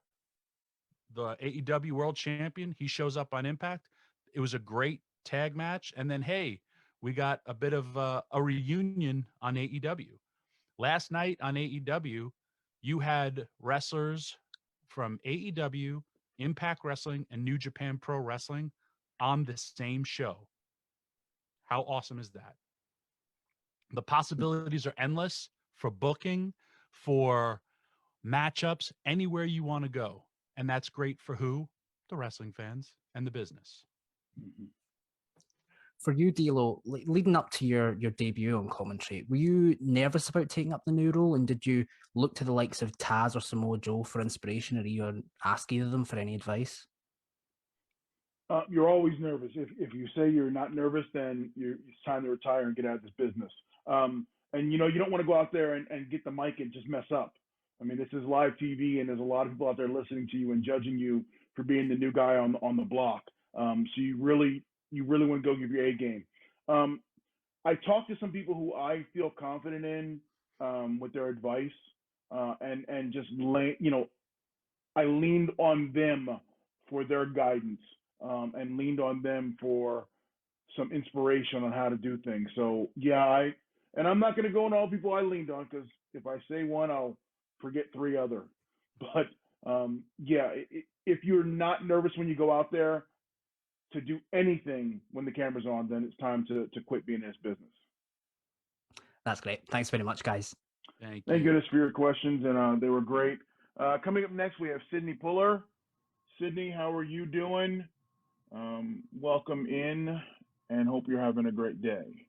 the AEW World Champion. He shows up on Impact. It was a great tag match. And then, hey, we got a bit of a reunion on AEW. Last night on AEW, you had wrestlers from AEW, Impact Wrestling, and New Japan Pro Wrestling on the same show. How awesome is that? The possibilities are endless for booking, for matchups, anywhere you want to go. And that's great for who? The wrestling fans and the business. For you, D'Lo, leading up to your debut on commentary, were you nervous about taking up the new role? And did you look to the likes of Taz or Samoa Joe for inspiration, or you ask either of them for any advice? You're always nervous. If you say you're not nervous, then it's time to retire and get out of this business. And you don't want to go out there and get the mic and just mess up. I mean, this is live TV, and there's a lot of people out there listening to you and judging you for being the new guy on the block. So you really want to go give your A game. I talked to some people who I feel confident in with their advice, and just I leaned on them for their guidance, and leaned on them for some inspiration on how to do things. So yeah, I'm not going to go on all people I leaned on, because if I say one, I'll forget three other. But yeah, if you're not nervous when you go out there to do anything when the camera's on, then it's time to quit being in this business. That's great. Thanks very much, guys. Thank goodness for your questions, and they were great. Coming up next, we have Sydney Puller. Sydney, how are you doing? Welcome in, and hope you're having a great day.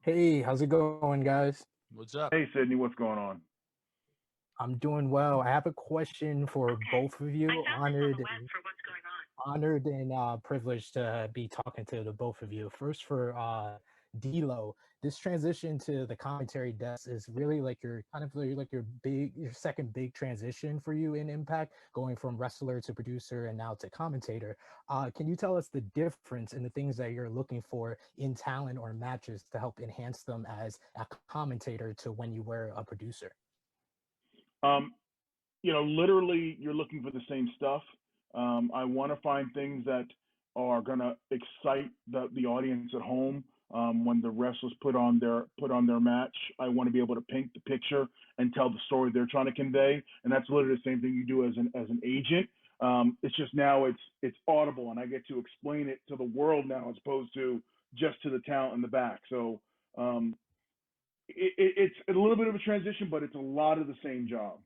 Hey, how's it going, guys? What's up? Hey, Sydney, what's going on? I'm doing well. I have a question for both of you. Honored and privileged to be talking to the both of you. First, for D'Lo, this transition to the commentary desk is really like your your second big transition for you in Impact, going from wrestler to producer and now to commentator. Can you tell us the difference in the things that you're looking for in talent or matches to help enhance them as a commentator to when you were a producer? Literally, you're looking for the same stuff. I want to find things that are going to excite the audience at home. When the wrestlers put on their match, I want to be able to paint the picture and tell the story they're trying to convey, and that's literally the same thing you do as an agent. It's just now it's audible, and I get to explain it to the world now as opposed to just to the talent in the back. So it's a little bit of a transition, but it's a lot of the same job.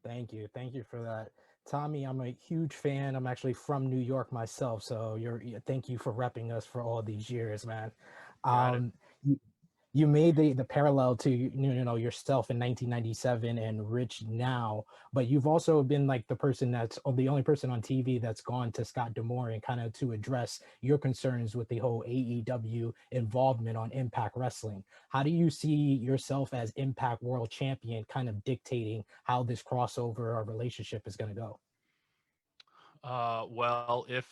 Thank you for that, Tommy. I'm a huge fan. I'm actually from New York myself, so thank you for repping us for all these years, man. You made the parallel to yourself in 1997 and Rich now, but you've also been like the only person on TV that's gone to Scott D'Amore and kind of to address your concerns with the whole AEW involvement on Impact Wrestling. How do you see yourself as Impact World Champion kind of dictating how this crossover or relationship is going to go? Well, if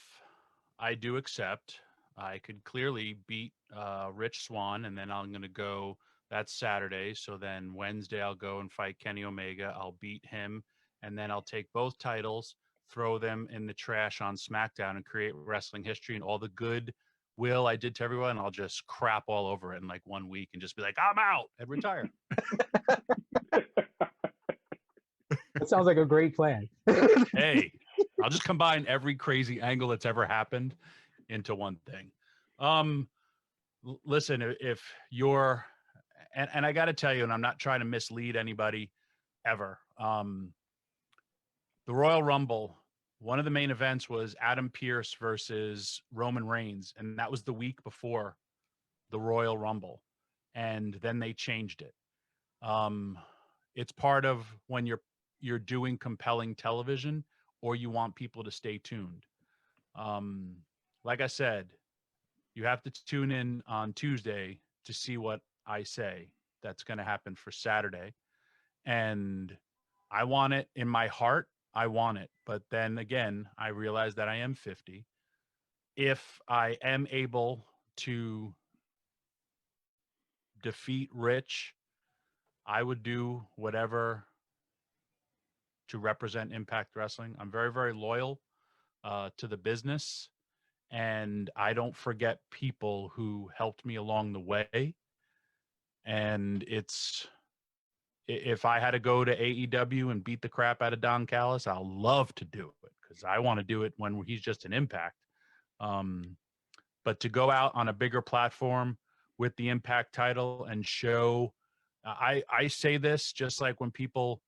I do accept, I could clearly beat Rich Swann, and then I'm going to go. That's Saturday. So then Wednesday I'll go and fight Kenny Omega. I'll beat him, and then I'll take both titles, throw them in the trash on SmackDown, and create wrestling history and all the good will I did to everyone. I'll just crap all over it in like 1 week and just be like, I'm out and retire. That sounds like a great plan. Hey, I'll just combine every crazy angle that's ever happened into one thing. Listen, if you're, and I got to tell you, and I'm not trying to mislead anybody ever. The Royal Rumble, one of the main events was Adam Pearce versus Roman Reigns. And that was the week before the Royal Rumble. And then they changed it. It's part of when you're doing compelling television or you want people to stay tuned. Like I said, you have to tune in on Tuesday to see what I say. That's going to happen for Saturday. And I want it in my heart. I want it. But then again, I realize that I am 50. If I am able to defeat Rich, I would do whatever to represent Impact Wrestling. I'm very, very loyal to the business. And I don't forget people who helped me along the way. And if I had to go to AEW and beat the crap out of Don Callis, I'll love to do it because I want to do it when he's just an Impact. But to go out on a bigger platform with the Impact title and show, I say this just like when people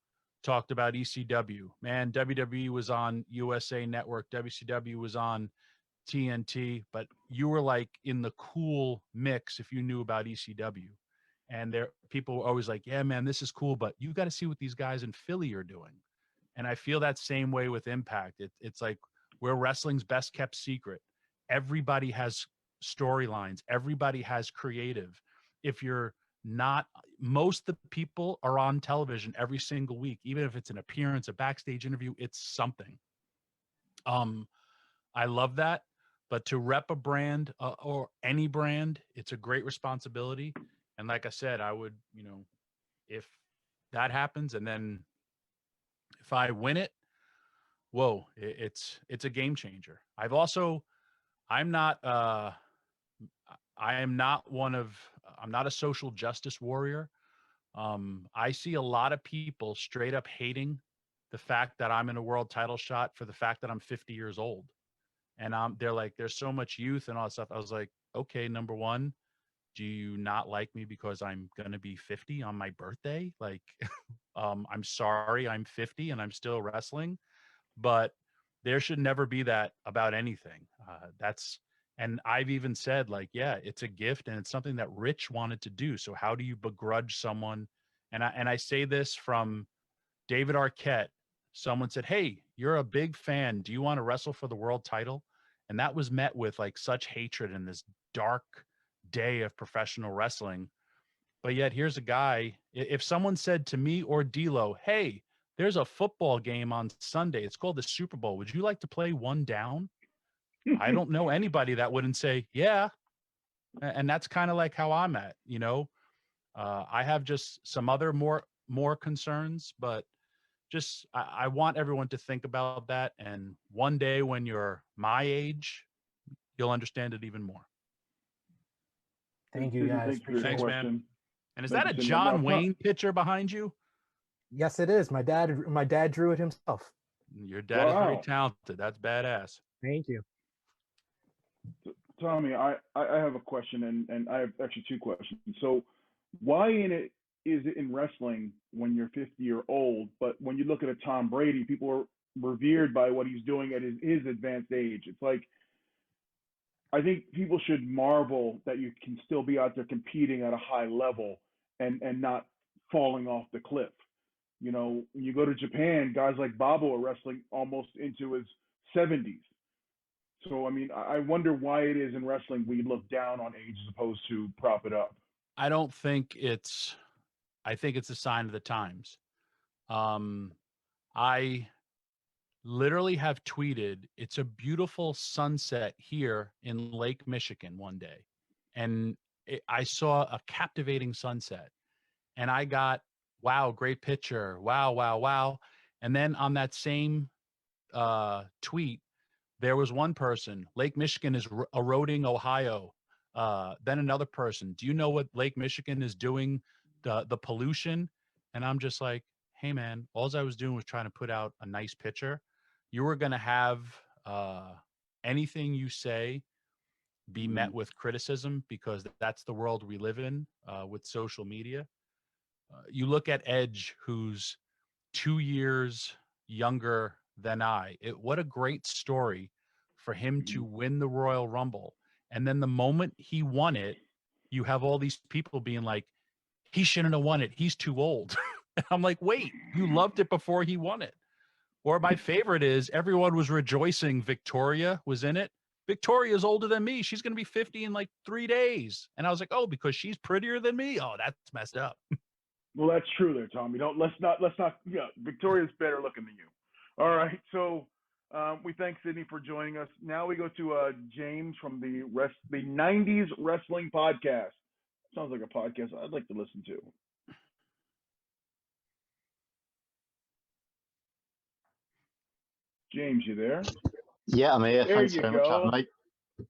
talked about ECW. Man, WWE was on USA Network, WCW was on TNT, but you were like in the cool mix if you knew about ECW. And people were always like, yeah, man, this is cool, but you got to see what these guys in Philly are doing. And I feel that same way with Impact. It's like we're wrestling's best kept secret. Everybody has storylines. Everybody has creative. If you're not, most of the people are on television every single week, even if it's an appearance, a backstage interview, it's something. I love that. But to rep a brand or any brand, it's a great responsibility. And like I said, I would, if that happens, and then if I win it, whoa, it's a game changer. I'm not a social justice warrior. I see a lot of people straight up hating the fact that I'm in a world title shot for the fact that I'm 50 years old. And they're like, there's so much youth and all that stuff. I was like, okay, number one, do you not like me because I'm going to be 50 on my birthday? Like, I'm sorry, I'm 50 and I'm still wrestling, but there should never be that about anything. And I've even said, like, yeah, it's a gift and it's something that Rich wanted to do. So how do you begrudge someone? And I say this from David Arquette. Someone said, hey, you're a big fan. Do you want to wrestle for the world title? And that was met with like such hatred in this dark day of professional wrestling. But yet here's a guy, if someone said to me or D'Lo, hey, there's a football game on Sunday, it's called the Super Bowl, would you like to play one down? I don't know anybody that wouldn't say, yeah. And that's kind of like how I'm at, you know. I have just some other more concerns, but just I want everyone to think about that. And one day when you're my age, you'll understand it even more. Thank you, guys. Thanks, man. And is Thank that a you, Cindy. John Now, Wayne picture behind you? Yes, it is. My dad drew it himself. Your dad is very talented. That's badass. Thank you. Tommy, I have a question, and I have actually two questions. So, why is it in wrestling when you're 50 year old, but when you look at a Tom Brady, people are revered by what he's doing at his advanced age? It's like, I think people should marvel that you can still be out there competing at a high level and not falling off the cliff. You know, when you go to Japan, guys like Babo are wrestling almost into his 70s. So, I mean, I wonder why it is in wrestling we look down on age as opposed to prop it up. I think it's a sign of the times. I literally have tweeted, it's a beautiful sunset here in Lake Michigan one day. And I saw a captivating sunset and I got, wow, great picture. Wow, wow, wow. And then on that same tweet, there was one person, Lake Michigan is eroding Ohio. Then another person, do you know what Lake Michigan is doing, the pollution? And I'm just like, hey man, all I was doing was trying to put out a nice picture. You were going to have anything you say be met with criticism because that's the world we live in with social media. You look at Edge, who's 2 years younger than what a great story for him to win the Royal Rumble. And then the moment he won it, you have all these people being like, he shouldn't have won it. He's too old. And I'm like, wait, you loved it before he won it. Or my favorite is everyone was rejoicing Victoria was in it. Victoria's older than me. She's going to be 50 in like 3 days. And I was like, oh, because she's prettier than me? Oh, that's messed up. Well, that's true there, Tommy. Let's not. Yeah, Victoria's better looking than you. All right. So we thank Sydney for joining us. Now we go to James from the 90s Wrestling Podcast. Sounds like a podcast I'd like to listen to. James, you there? Yeah, I'm here. There Thanks you very much, go. mate.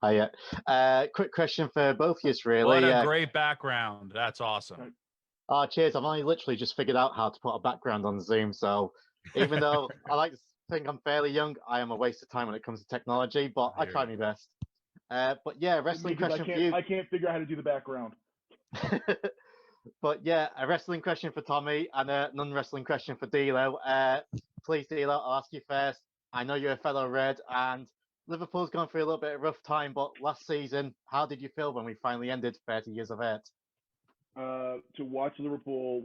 Hiya. Quick question for both of you, really. What a great background. That's awesome. Oh, cheers. I've only literally just figured out how to put a background on Zoom. So even though I like to think I'm fairly young, I am a waste of time when it comes to technology, but I try my best. But yeah, wrestling question for you. I can't figure out how to do the background. But yeah, a wrestling question for Tommy and a non-wrestling question for D'Lo. Please, D'Lo, I'll ask you first. I know you're a fellow Red, and Liverpool's gone through a little bit of a rough time, but last season, how did you feel when we finally ended 30 years of it? To watch Liverpool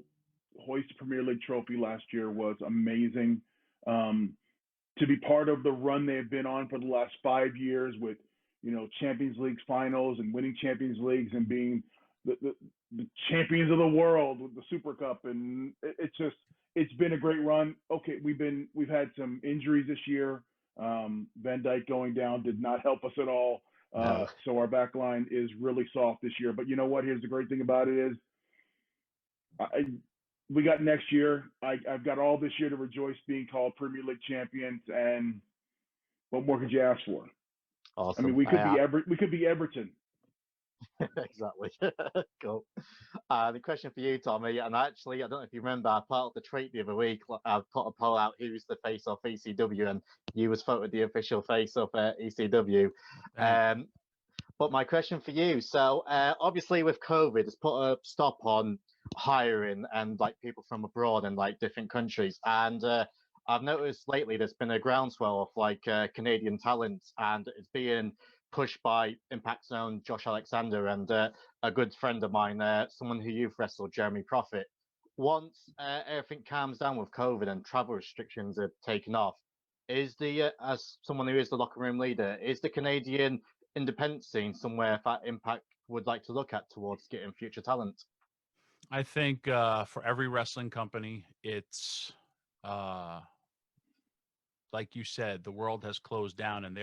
hoist the Premier League trophy last year was amazing. To be part of the run they've been on for the last 5 years with, Champions League finals and winning Champions Leagues and being the champions of the world with the Super Cup, and it's been a great run. Okay, we've had some injuries this year. Van Dijk going down did not help us at all. No. So our back line is really soft this year. But you know what? Here's the great thing about it is we got next year. I've got all this year to rejoice being called Premier League champions, and what more could you ask for? Awesome. I mean, we could be Everton. Exactly. Cool. The question for you, Tommy, and actually, I don't know if you remember, I put out the tweet the other week. I put a poll out who's the face of ECW, and you was voted the official face of ECW. But my question for you, so obviously with COVID, it's put a stop on hiring and like people from abroad and like different countries. And I've noticed lately there's been a groundswell of like Canadian talent, and it's being pushed by Impact's own Josh Alexander and a good friend of mine, someone who you've wrestled, Jeremy Prophet. Once everything calms down with COVID and travel restrictions are taken off, is the as someone who is the locker room leader, is the Canadian independent scene somewhere that Impact would like to look at towards getting future talent? I think for every wrestling company, it's like you said, the world has closed down, and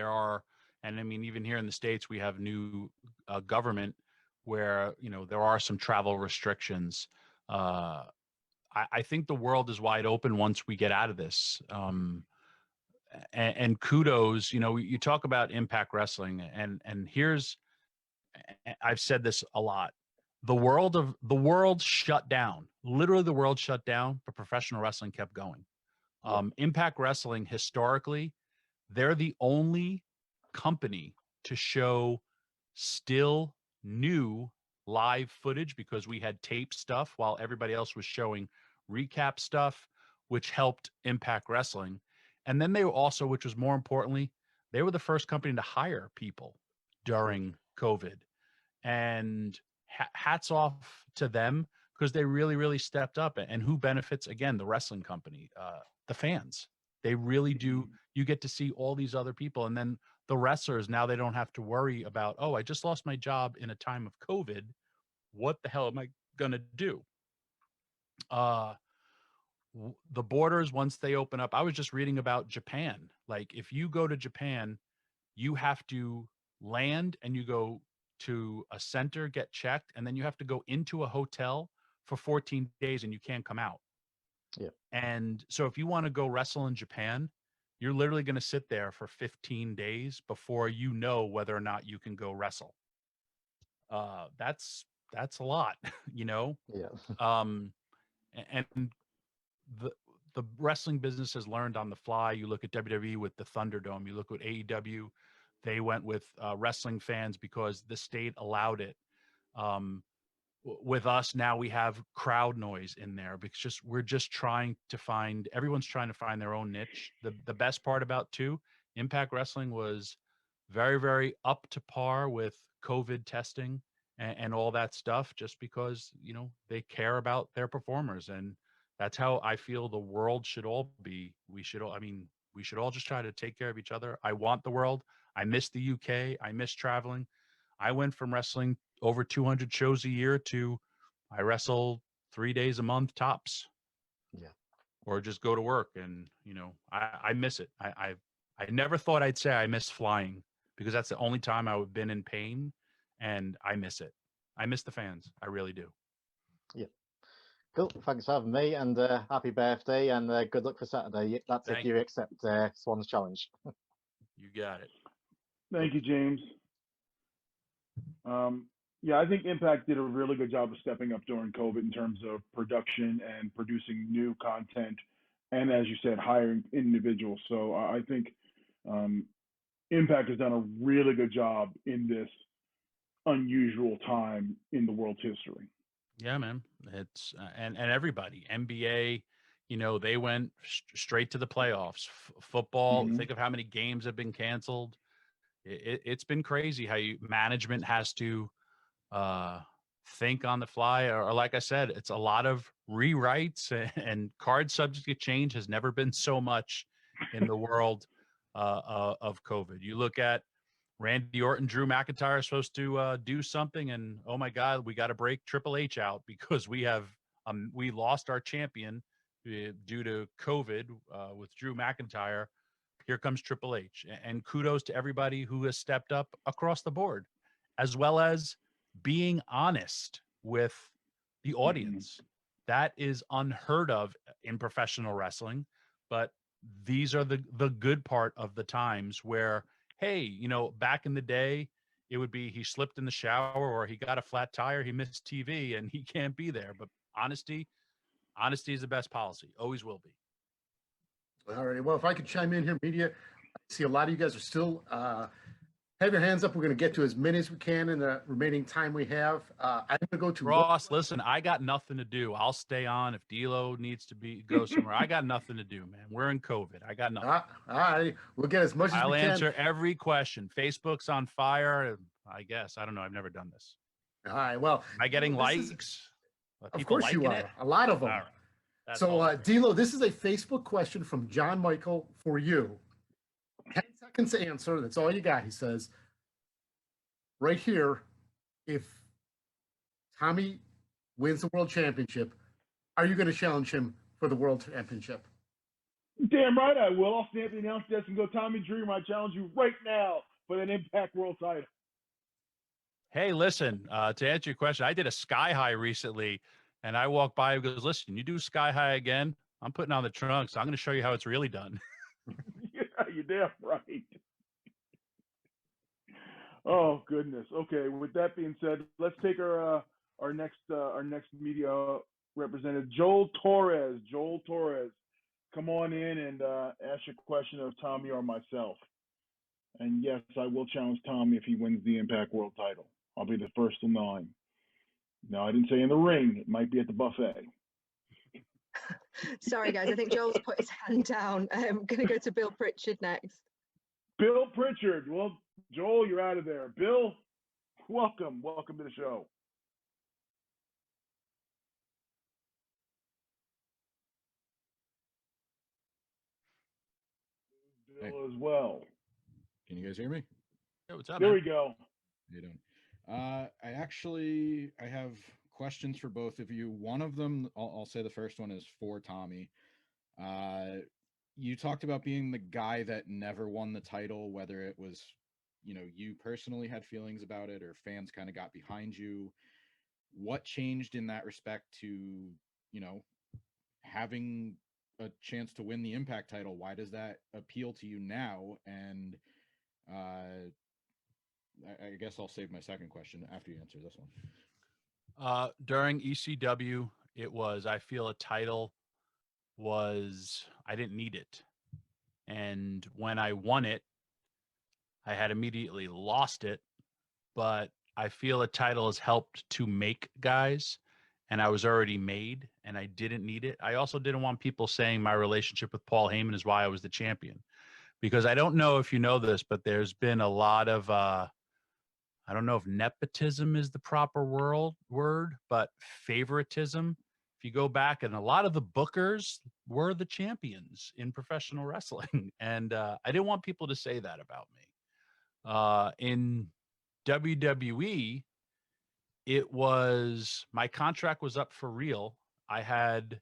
and I mean, even here in the States, we have new government where there are some travel restrictions. I think the world is wide open once we get out of this. And kudos, you talk about Impact Wrestling, and I've said this a lot. The world shut down. Literally, the world shut down, but professional wrestling kept going. Impact Wrestling, historically, they're the only company to show still new live footage, because we had tape stuff while everybody else was showing recap stuff, which helped Impact Wrestling. And then they were also, which was more importantly, they were the first company to hire people during COVID. And hats off to them, because they really, really stepped up. And who benefits? Again, the wrestling company, the fans. They really do. You get to see all these other people. And then the wrestlers, now they don't have to worry about, oh, I just lost my job in a time of COVID. What the hell am I going to do? The borders, once they open up, I was just reading about Japan. Like, if you go to Japan, you have to land and you go to a center, get checked, and then you have to go into a hotel for 14 days and you can't come out. Yeah. And so if you want to go wrestle in Japan, you're literally going to sit there for 15 days before you know whether or not you can go wrestle. That's a lot, Yeah. And the wrestling business has learned on the fly. You look at WWE with the Thunderdome. You look at AEW. They went with wrestling fans because the state allowed it. With us now, we have crowd noise in there because we're just trying to find. Everyone's trying to find their own niche. The best part about Impact Wrestling was very, very up to par with COVID testing and all that stuff, just because they care about their performers, and that's how I feel the world should all be. We should all just try to take care of each other. I want the world. I miss the UK. I miss traveling. I went from wrestling over 200 shows a year to I wrestle 3 days a month tops. Yeah. Or just go to work, and I miss it. I never thought I'd say I miss flying, because that's the only time I've been in pain, and I miss it. I miss the fans. I really do. Yeah. Cool. Thanks for having me, and happy birthday, and good luck for Saturday. That's if you accept Swann's challenge. You got it. Thank you, James. Yeah, I think Impact did a really good job of stepping up during COVID in terms of production and producing new content, and as you said, hiring individuals. So I think Impact has done a really good job in this unusual time in the world's history. Yeah, man. It's and everybody, NBA, they went straight to the playoffs. Football, think of how many games have been canceled. It's been crazy how management has to think on the fly, or like I said, it's a lot of rewrites, and card subject to change has never been so much in the world of COVID. You look at Randy Orton, Drew McIntyre are supposed to do something, and oh my God, we got to break Triple H out because we lost our champion due to COVID with Drew McIntyre. Here comes Triple H, and kudos to everybody who has stepped up across the board, as well as being honest with the audience. That is unheard of in professional wrestling, but these are the good part of the times where, hey, back in the day, it would be he slipped in the shower or he got a flat tire, he missed TV and he can't be there. But honesty is the best policy. Always will be. All right. Well, if I could chime in here, media, I see a lot of you guys are still have your hands up. We're going to get to as many as we can in the remaining time we have. I'm going to go to Ross. Listen, I got nothing to do. I'll stay on if D'Lo needs to go somewhere. I got nothing to do, man. We're in COVID. I got nothing. All right. We'll get as much as we can. I'll answer every question. Facebook's on fire. I guess. I don't know. I've never done this. All right. Well, am I getting likes? Of course you are. It? A lot of them. All right. That's so, D'Lo, this is a Facebook question from John Michael for you. 10 seconds to answer. That's all you got. He says, right here, if Tommy wins the world championship, are you going to challenge him for the world championship? Damn right I will. I'll stamp the announce desk and go, Tommy Dreamer, I challenge you right now for that Impact World title. Hey, listen, to answer your question, I did a Sky High recently, and I walked by and goes, listen, you do Sky High again, I'm putting on the trunk, so I'm going to show you how it's really done. Yeah, you're damn right. Oh goodness. Okay. With that being said, let's take our next media representative, Joel Torres. Joel Torres, come on in and ask your question of Tommy or myself. And yes, I will challenge Tommy if he wins the Impact World title. I'll be the first in line. No, I didn't say in the ring. It might be at the buffet. Sorry, guys. I think Joel's put his hand down. I'm going to go to Bill Pritchard next. Bill Pritchard. Well, Joel, you're out of there. Bill, welcome. Welcome to the show. Bill as well. Can you guys hear me? Hey, what's up, there man? We go. How you doing? I have questions for both of you. One of them, I'll say the first one is for Tommy. You talked about being the guy that never won the title, whether it was, you personally had feelings about it or fans kind of got behind you. What changed in that respect to, having a chance to win the Impact title? Why does that appeal to you now? And I guess I'll save my second question after you answer this one. During ECW, I feel a title I didn't need it. And when I won it, I had immediately lost it, but I feel a title has helped to make guys, and I was already made and I didn't need it. I also didn't want people saying my relationship with Paul Heyman is why I was the champion, because I don't know if you know this, but there's been a lot of, I don't know if nepotism is the proper word, but favoritism. If you go back, and a lot of the bookers were the champions in professional wrestling. And I didn't want people to say that about me. In WWE, my contract was up for real. I had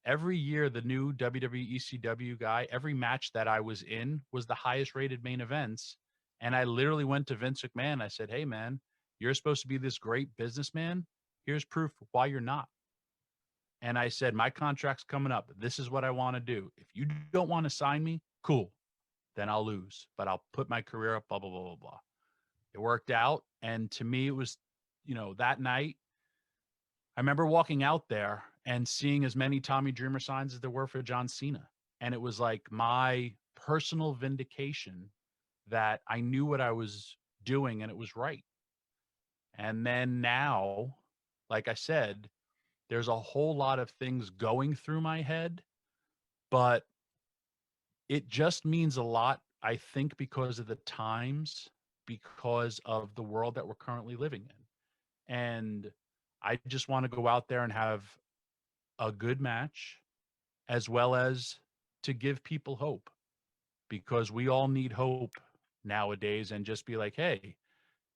every year, the new WWE ECW guy, every match that I was in was the highest rated main events. And I literally went to Vince McMahon. I said, hey man, you're supposed to be this great businessman. Here's proof why you're not. And I said, my contract's coming up. This is what I want to do. If you don't want to sign me, cool. Then I'll lose, but I'll put my career up, blah, blah, blah, blah, blah. It worked out. And to me, it was, that night, I remember walking out there and seeing as many Tommy Dreamer signs as there were for John Cena. And it was like my personal vindication that I knew what I was doing and it was right. And then now, like I said, there's a whole lot of things going through my head, but it just means a lot, I think, because of the times, because of the world that we're currently living in. And I just want to go out there and have a good match, as well as to give people hope, because we all need hope nowadays, and just be like, hey,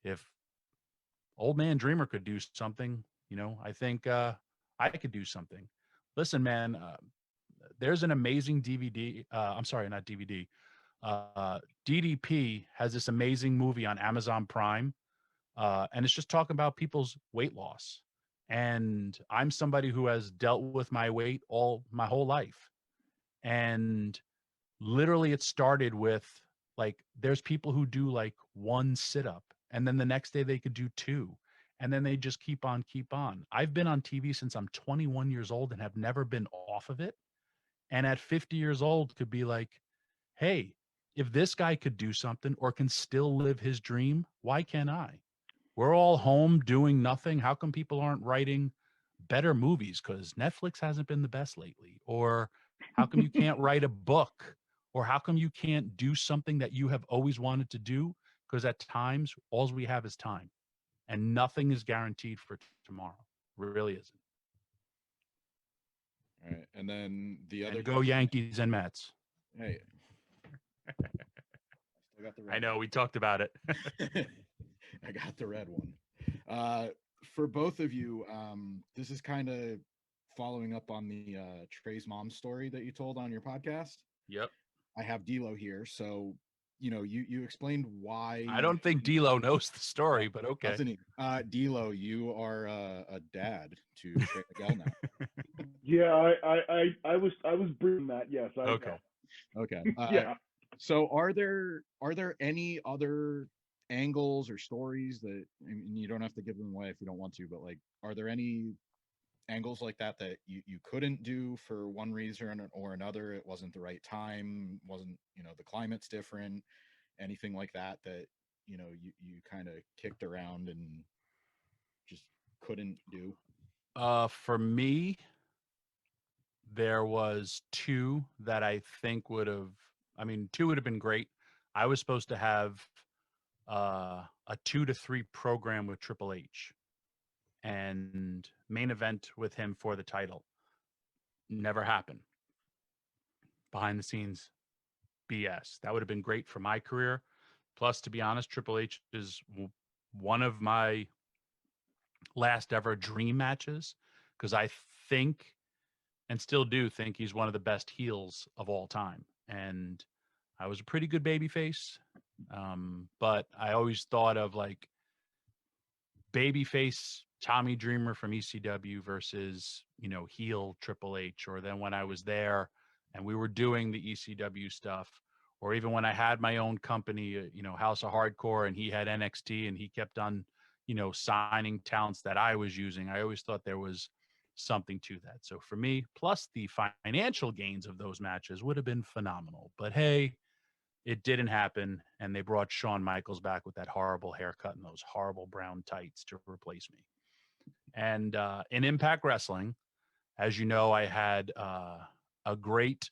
if old man Dreamer could do something, I think I could do something. Listen, man, there's an amazing DVD. I'm sorry, not DVD. DDP has this amazing movie on Amazon Prime. And it's just talking about people's weight loss. And I'm somebody who has dealt with my weight my whole life. And literally it started with, like, there's people who do like one sit-up and then the next day they could do 2, and then they just keep on. I've been on TV since I'm 21 years old and have never been off of it. And at 50 years old could be like, hey, if this guy could do something or can still live his dream, why can't I? We're all home doing nothing. How come people aren't writing better movies? Because Netflix hasn't been the best lately. Or how come you can't write a book? Or how come you can't do something that you have always wanted to do? Because at times, all we have is time. And nothing is guaranteed for tomorrow. Really isn't. All right. And then the other And go Yankees and Mets. Hey. I got the red I know, we talked about it. I got the red one. For both of you, this is kind of following up on the Trey's mom story that you told on your podcast. Yep. I have D'Lo here, so you explained why. I don't think D'Lo knows the story, but okay. Doesn't he? D'Lo, you are a dad to Trey Miguel now. Yeah, I was bringing that. Yes. Okay. Yeah. So are there any other angles or stories that, I mean, you don't have to give them away if you don't want to, but like, are there any angles like that you couldn't do for one reason or another? It wasn't the right time, wasn't, the climate's different, anything like that you kind of kicked around and just couldn't do? For me, there was 2 that I think two would have been great. I was supposed to have a 2 to 3 program with Triple H and main event with him for the title. Never happened. Behind the scenes BS. That would have been great for my career. Plus, to be honest, Triple H is one of my last ever dream matches, because I think, and still do think, he's one of the best heels of all time. And I was a pretty good babyface, but I always thought of like babyface Tommy Dreamer from ECW versus, heel Triple H. Or then when I was there and we were doing the ECW stuff, or even when I had my own company, House of Hardcore, and he had NXT and he kept on, signing talents that I was using. I always thought there was something to that. So for me, plus the financial gains of those matches would have been phenomenal. But hey, it didn't happen, and they brought Shawn Michaels back with that horrible haircut and those horrible brown tights to replace me. And in Impact Wrestling, as you know, I had a great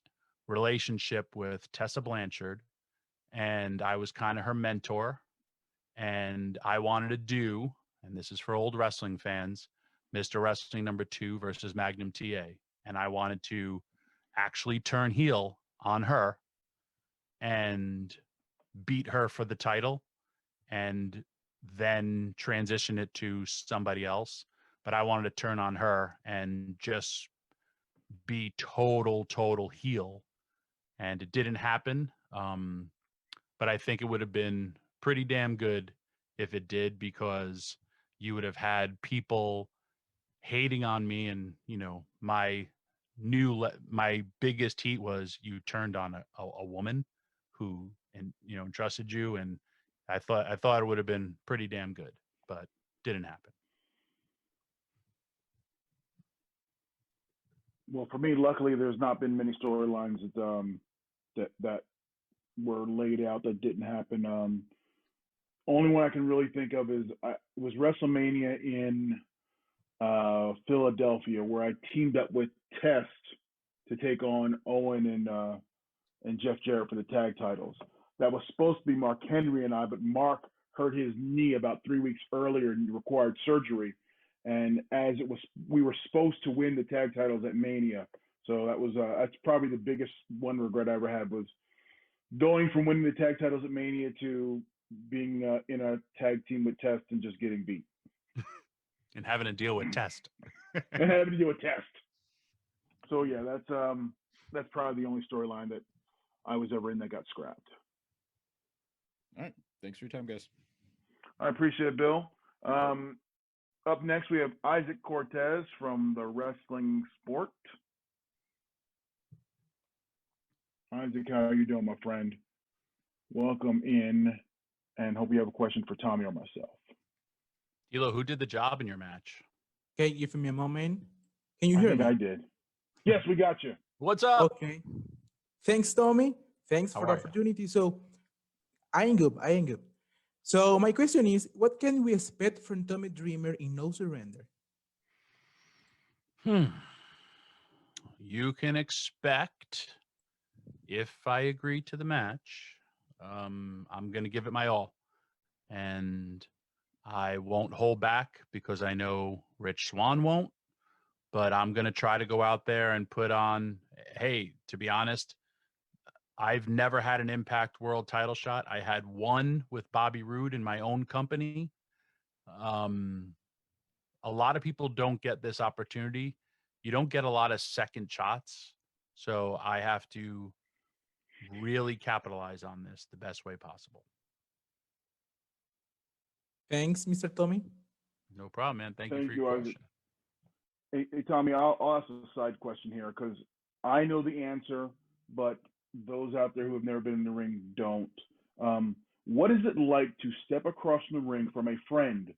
relationship with Tessa Blanchard, and I was kind of her mentor. And I wanted to do, and this is for old wrestling fans, Mr. Wrestling #2 versus Magnum TA. And I wanted to actually turn heel on her and beat her for the title and then transition it to somebody else. But I wanted to turn on her and just be total heel. And it didn't happen. But I think it would have been pretty damn good if it did, because you would have had people hating on me. And, my biggest heat was you turned on a woman who, entrusted you. And I thought it would have been pretty damn good, but didn't happen. Well, for me, luckily, there's not been many storylines that were laid out that didn't happen. Only one I can really think of was WrestleMania in Philadelphia, where I teamed up with Test to take on Owen and Jeff Jarrett for the tag titles. That was supposed to be Mark Henry and I, but Mark hurt his knee about 3 weeks earlier and required surgery. And we were supposed to win the tag titles at Mania. So that's probably the biggest one regret I ever had, was going from winning the tag titles at Mania to being in a tag team with Test and just getting beat. And having to deal with Test. And having to deal with Test. So yeah, that's probably the only storyline that I was ever in that got scrapped. All right. Thanks for your time, guys. I appreciate it, Bill. Up next, we have Isaac Cortez from the Wrestling Sport. Isaac, how are you doing, my friend? Welcome in. and hope you have a question for Tommy or myself. Elo, who did the job in your match? Okay, give me a moment. Can you I hear think me? I did. Yes, we got you. What's up? Okay. Thanks, Tommy. Thanks How for the are you? opportunity. So, I am good. I am good. So, my question is, what can we expect from Tommy Dreamer in No Surrender? You can expect, if I agree to the match, I'm going to give it my all. And I won't hold back because I know Rich Swann won't. But I'm going to try to go out there and put on, hey, to be honest, I've never had an Impact World title shot. I had one with Bobby Roode in my own company. A lot of people don't get this opportunity. You don't get a lot of second shots. So I have to really capitalize on this the best way possible. Thanks, Mr. Tommy. No problem, man. Thank you for you, your Isaac. question. Hey, Tommy, I'll ask a side question here because I know the answer, but those out there who have never been in the ring don't. What is it like to step across the ring from a friend,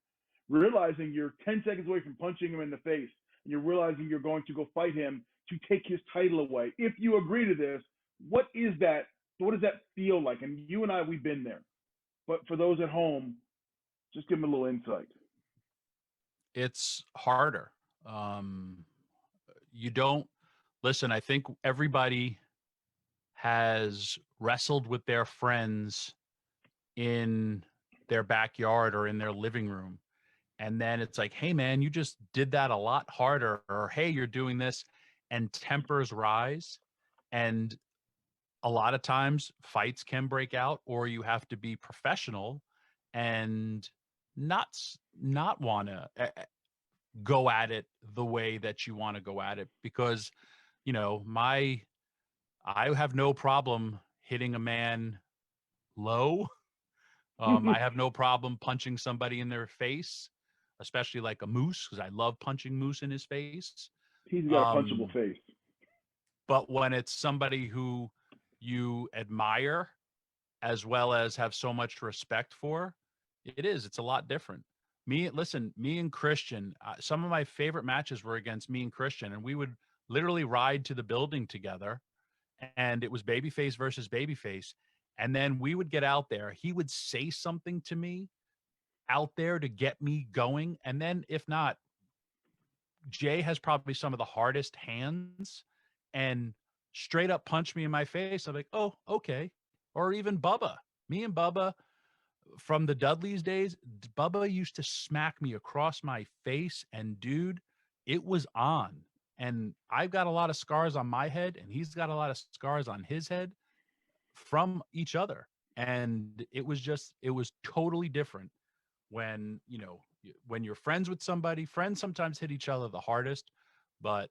realizing you're 10 seconds away from punching him in the face, and you're realizing you're going to go fight him to take his title away? If you agree to this, what is that? What does that feel like? And you and I, we've been there. But for those at home, just give them a little insight. It's harder. You don't listen. I think everybody has wrestled with their friends in their backyard or in their living room. And then it's like, hey, man, you just did that a lot harder. Or, hey, you're doing this. And tempers rise. And a lot of times fights can break out, or you have to be professional and not want to go at it the way that you want to go at it, because I have no problem hitting a man low. I have no problem punching somebody in their face, especially like a Moose, because I love punching Moose in his face. He's got a punchable face. But when it's somebody who you admire as well as have so much respect for, it's a lot different. Me and Christian, some of my favorite matches were against me and Christian, and we would literally ride to the building together, and it was babyface versus babyface. And then we would get out there. He would say something to me out there to get me going. And then if not, Jay has probably some of the hardest hands and straight up punch me in my face. I'm like, oh, okay. Or even Bubba. Me and Bubba from the Dudleys days, Bubba used to smack me across my face, and dude, it was on. And I've got a lot of scars on my head, and he's got a lot of scars on his head from each other. And it was totally different when, when you're friends with somebody. Friends sometimes hit each other the hardest, but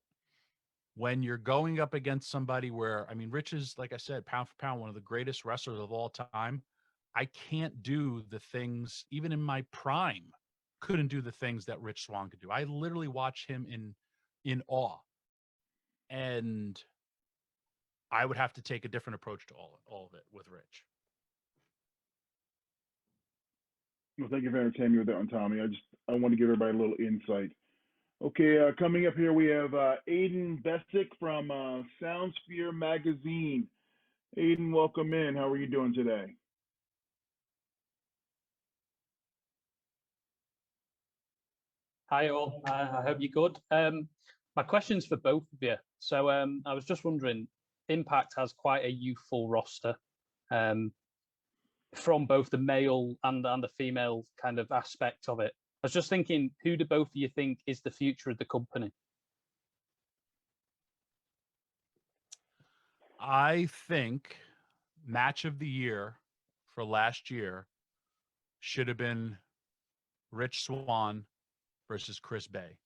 when you're going up against somebody where, I mean, Rich is, like I said, pound for pound, one of the greatest wrestlers of all time. I can't do the things, even in my prime, couldn't do the things that Rich Swann could do. I literally watch him in awe. And I would have to take a different approach to all of it with Rich. Well, thank you for entertaining me with that one, Tommy. I want to give everybody a little insight. Okay, coming up here we have Aiden Bessick from Soundsphere Magazine. Aiden, welcome in. How are you doing today? Hi all, I hope you're good. My question's for both of you. So I was just wondering, Impact has quite a youthful roster from both the male and the female kind of aspect of it. I was just thinking, who do both of you think is the future of the company? I think match of the year for last year should have been Rich Swann versus Chris Bay.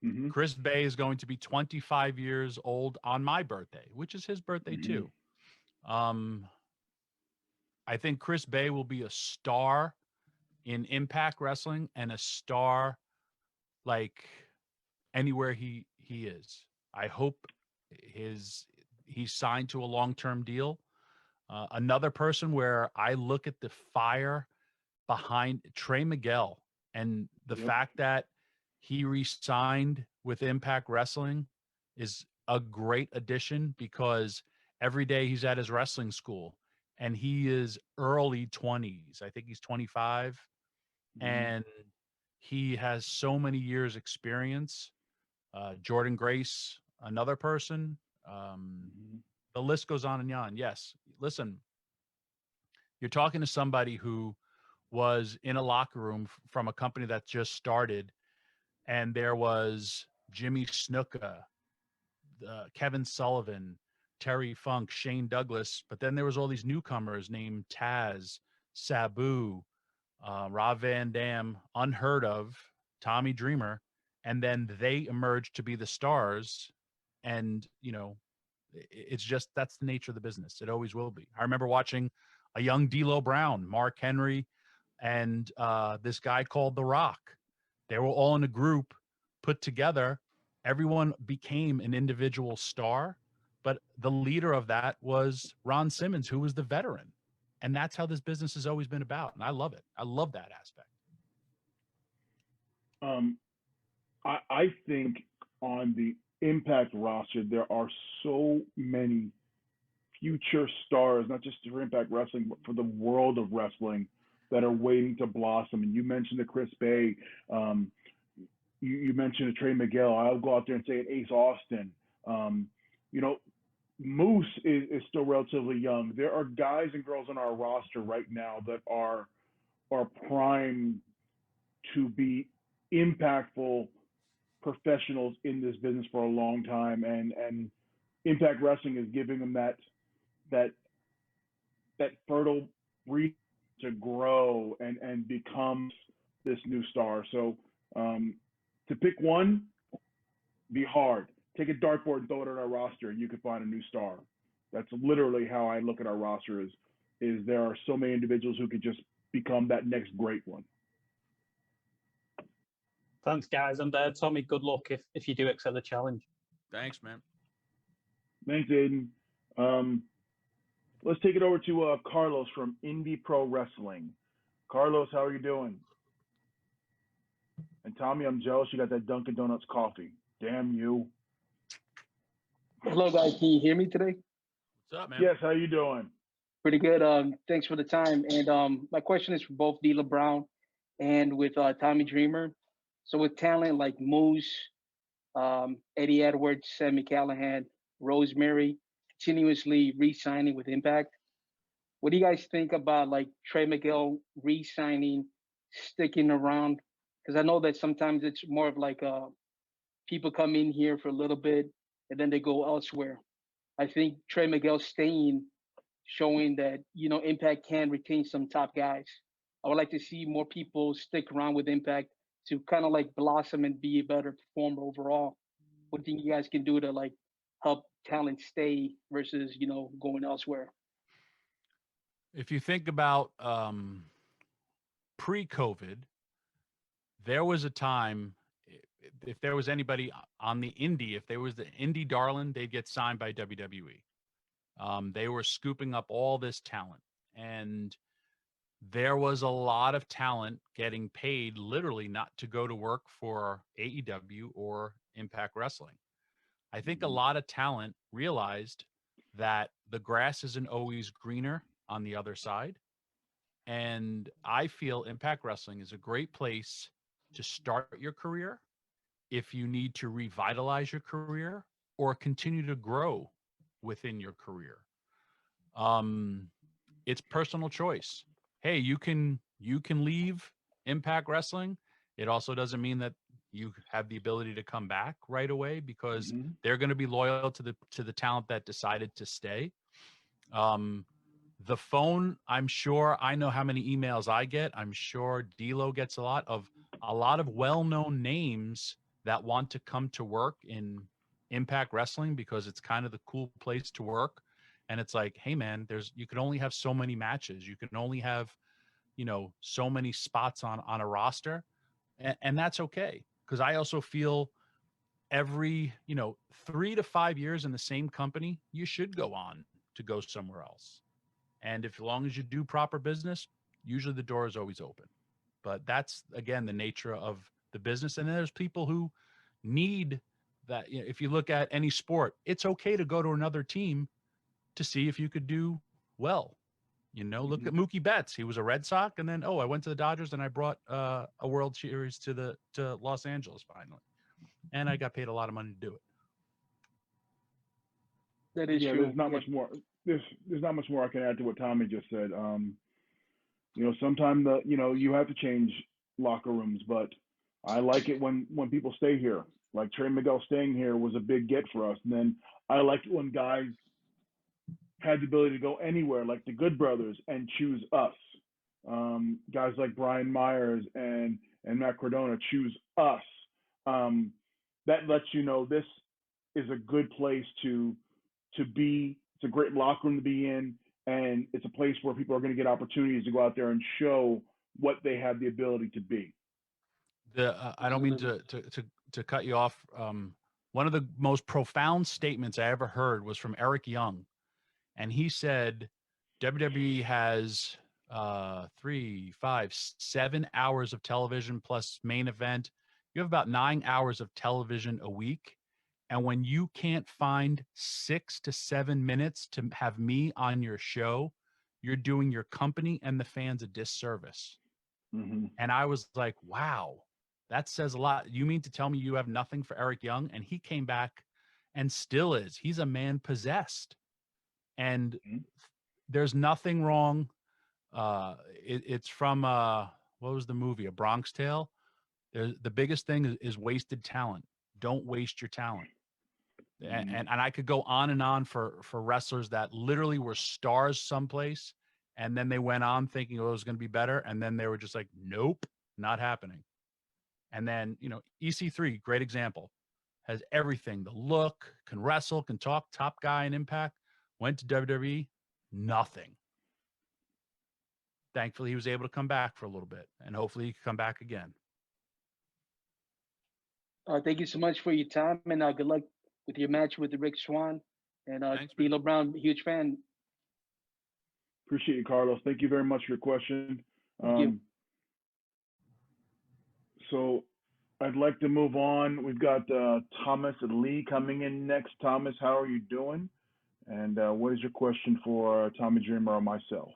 Mm-hmm. Chris Bay is going to be 25 years old on my birthday, which is his birthday too. I think Chris Bay will be a star in Impact Wrestling and a star like anywhere he is. I hope he's signed to a long-term deal. Another person where I look at the fire behind Trey Miguel, and the fact that he re-signed with Impact Wrestling is a great addition, because every day he's at his wrestling school and he is early 20s. I think he's 25, and he has so many years experience. Jordan Grace, another person. The list goes on and on. Yes. Listen, you're talking to somebody who was in a locker room from a company that just started, and there was Jimmy Snuka, Kevin Sullivan, Terry Funk, Shane Douglas, but then there was all these newcomers named Taz, Sabu, Rob Van Dam, unheard of, Tommy Dreamer, and then they emerged to be the stars. And it's just, that's the nature of the business. It always will be. I remember watching a young D'Lo Brown, Mark Henry, and this guy called The Rock. They were all in a group put together. Everyone became an individual star, but the leader of that was Ron Simmons, who was the veteran. And that's how this business has always been about. And I love it. I love that aspect. I think on the Impact roster, there are so many future stars, not just for Impact Wrestling, but for the world of wrestling, that are waiting to blossom. And you mentioned the Chris Bay, you mentioned a Trey Miguel. I'll go out there and say it, Ace Austin. Moose is still relatively young. There are guys and girls on our roster right now that are primed to be impactful professionals in this business for a long time, and Impact Wrestling is giving them that fertile breed to grow and become this new star. So to pick one, be hard. Take a dartboard and throw it at our roster, and you can find a new star. That's literally how I look at our roster. Is there are so many individuals who could just become that next great one. Thanks, guys. And Tommy, good luck if you do accept the challenge. Thanks, man. Thanks, Aiden. Let's take it over to Carlos from Indie Pro Wrestling. Carlos, how are you doing? And Tommy, I'm jealous you got that Dunkin' Donuts coffee. Damn you. Hello, guys. Can you hear me today? What's up, man? Yes, how you doing? Pretty good. Thanks for the time. And my question is for both D'Lo Brown and with Tommy Dreamer. So with talent like Moose, Eddie Edwards, Sammy Callahan, Rosemary, continuously re-signing with Impact, what do you guys think about like Trey Miguel re-signing, sticking around? Because I know that sometimes it's more of like people come in here for a little bit and then they go elsewhere. I think Trey Miguel staying, showing that Impact can retain some top guys. I would like to see more people stick around with Impact to kind of like blossom and be a better performer overall. What do you think you guys can do to like help talent stay versus going elsewhere? If you think about pre-COVID, there was a time, if there was anybody on the indie, if there was the indie darling, they'd get signed by WWE. They were scooping up all this talent, and there was a lot of talent getting paid literally not to go to work for AEW or Impact Wrestling. I think a lot of talent realized that the grass isn't always greener on the other side. And I feel Impact Wrestling is a great place to start your career if you need to revitalize your career or continue to grow within your career. It's personal choice. Hey, you can leave Impact Wrestling. It also doesn't mean that you have the ability to come back right away, because they're going to be loyal to the talent that decided to stay. The phone, I'm sure I know how many emails I get. I'm sure D'Lo gets a lot of well-known names that want to come to work in Impact Wrestling because it's kind of the cool place to work. And it's like, hey man, you can only have so many matches. You can only have, so many spots on a roster. And that's okay. Because I also feel every, 3 to 5 years in the same company, you should go on to go somewhere else. And as long as you do proper business, usually the door is always open. But that's, again, the nature of the business. And then there's people who need that. You know, if you look at any sport, it's okay to go to another team to see if you could do well. You know, look at Mookie Betts. He was a Red Sox, and then I went to the Dodgers, and I brought a World Series to Los Angeles finally, and I got paid a lot of money to do it. That is yeah, true. there's not much more. There's not much more I can add to what Tommy just said. You know, sometimes you have to change locker rooms, but I like it when people stay here. Like Trey Miguel staying here was a big get for us, and then I like it when guys had the ability to go anywhere, like the Good Brothers, and choose us. Guys like Brian Myers and Matt Cardona choose us. That lets you know this is a good place to be. It's a great locker room to be in, and it's a place where people are going to get opportunities to go out there and show what they have the ability to be. I don't mean to cut you off. One of the most profound statements I ever heard was from Eric Young. And he said, WWE has 3, 5, 7 hours of television plus main event. You have about 9 hours of television a week. And when you can't find 6 to 7 minutes to have me on your show, you're doing your company and the fans a disservice. Mm-hmm. And I was like, wow, that says a lot. You mean to tell me you have nothing for Eric Young? And he came back and still is. He's a man possessed. And there's nothing wrong. It's from what was the movie? A Bronx Tale. The biggest thing is wasted talent. Don't waste your talent. And I could go on and on for wrestlers that literally were stars someplace, and then they went on thinking it was going to be better, and then they were just like, nope, not happening. And then EC3, great example, has everything: the look, can wrestle, can talk, top guy in Impact. Went to WWE, nothing. Thankfully, he was able to come back for a little bit, and hopefully he can come back again. Thank you so much for your time, and good luck with your match with Rick Swann. And D'Lo Brown, huge fan. Appreciate you, Carlos. Thank you very much for your question. Thank you. So I'd like to move on. We've got Thomas Lee coming in next. Thomas, how are you doing? And what is your question for Tommy Dreamer or myself?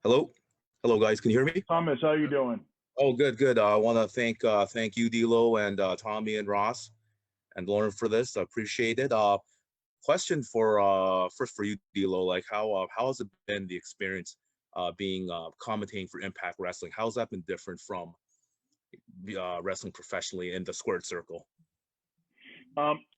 Hello, guys. Can you hear me? Thomas, how are you doing? Oh, good. I want to thank you, D'Lo, and Tommy and Ross and Lauren for this. I appreciate it. Question for first for you, D'Lo. Like, how has it been the experience being commentating for Impact Wrestling? How's that been different from wrestling professionally in the squared circle?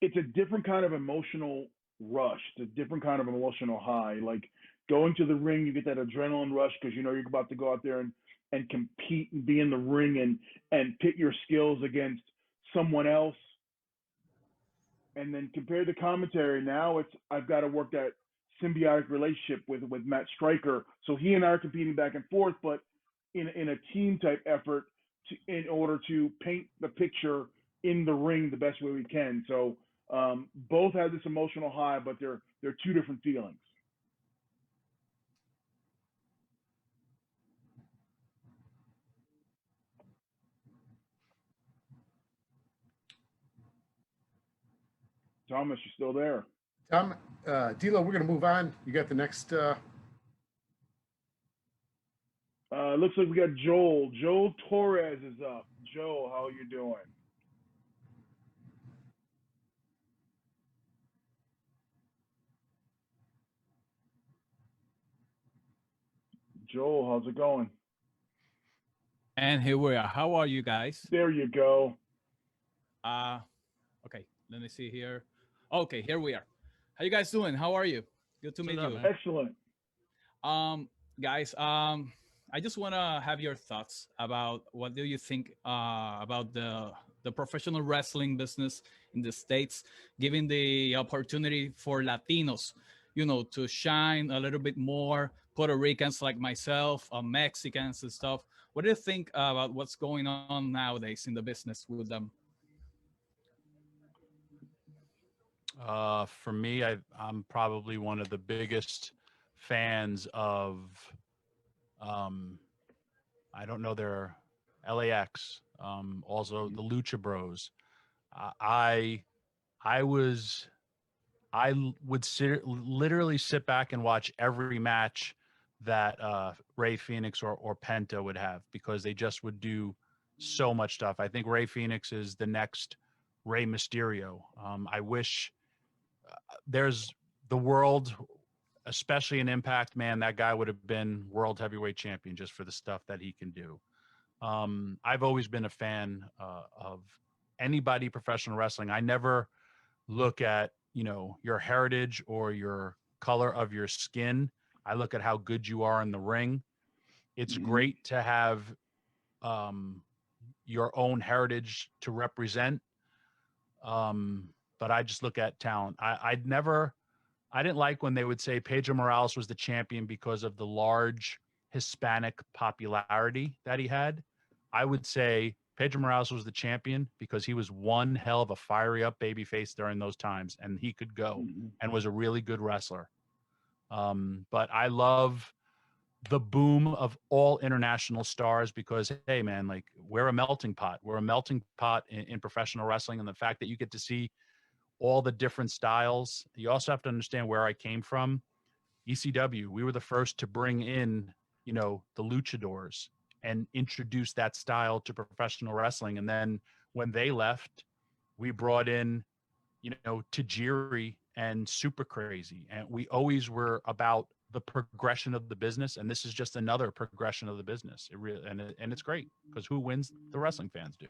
It's a different kind of emotional rush. It's a different kind of emotional high. Like going to the ring, you get that adrenaline rush because you know you're about to go out there and compete and be in the ring and pit your skills against someone else. And then compare the commentary. Now I've got to work that symbiotic relationship with Matt Stryker. So he and I are competing back and forth, but in a team type effort in order to paint the picture in the ring the best way we can. So both have this emotional high, but they're two different feelings. Thomas, you still there? Tom, D'Lo, we're going to move on. You got the next. Looks like we got Joel. Joel Torres is up. Joel, how are you doing? Joel, how's it going? And here we are. How are you guys? There you go. Okay, let me see here. Okay, here we are. How you guys doing? How are you? Good to meet you. Excellent. Guys, I just want to have your thoughts about what do you think about the professional wrestling business in the States, giving the opportunity for Latinos, to shine a little bit more, Puerto Ricans like myself, Mexicans and stuff. What do you think about what's going on nowadays in the business with them? For me, I'm probably one of the biggest fans of, I don't know, their LAX, also the Lucha Bros. I I was would literally sit back and watch every match that Ray Phoenix or Penta would have, because they just would do so much stuff. I think Ray Phoenix is the next Rey Mysterio. I wish there's the world, especially in Impact, man, that guy would have been world heavyweight champion just for the stuff that he can do. I've always been a fan of anybody professional wrestling. I never look at, your heritage or your color of your skin. I look at how good you are in the ring. It's great to have your own heritage to represent. But I just look at talent. I didn't like when they would say Pedro Morales was the champion because of the large Hispanic popularity that he had. I would say Pedro Morales was the champion because he was one hell of a fiery up babyface during those times, and he could go and was a really good wrestler. But I love the boom of all international stars because, hey, man, like, we're a melting pot. We're a melting pot in professional wrestling, and the fact that you get to see all the different styles. You also have to understand where I came from. ECW, we were the first to bring in, the luchadors and introduce that style to professional wrestling. And then when they left, we brought in, Tajiri and Super Crazy. And we always were about the progression of the business. And this is just another progression of the business. It really, and it's great because who wins? The wrestling fans do.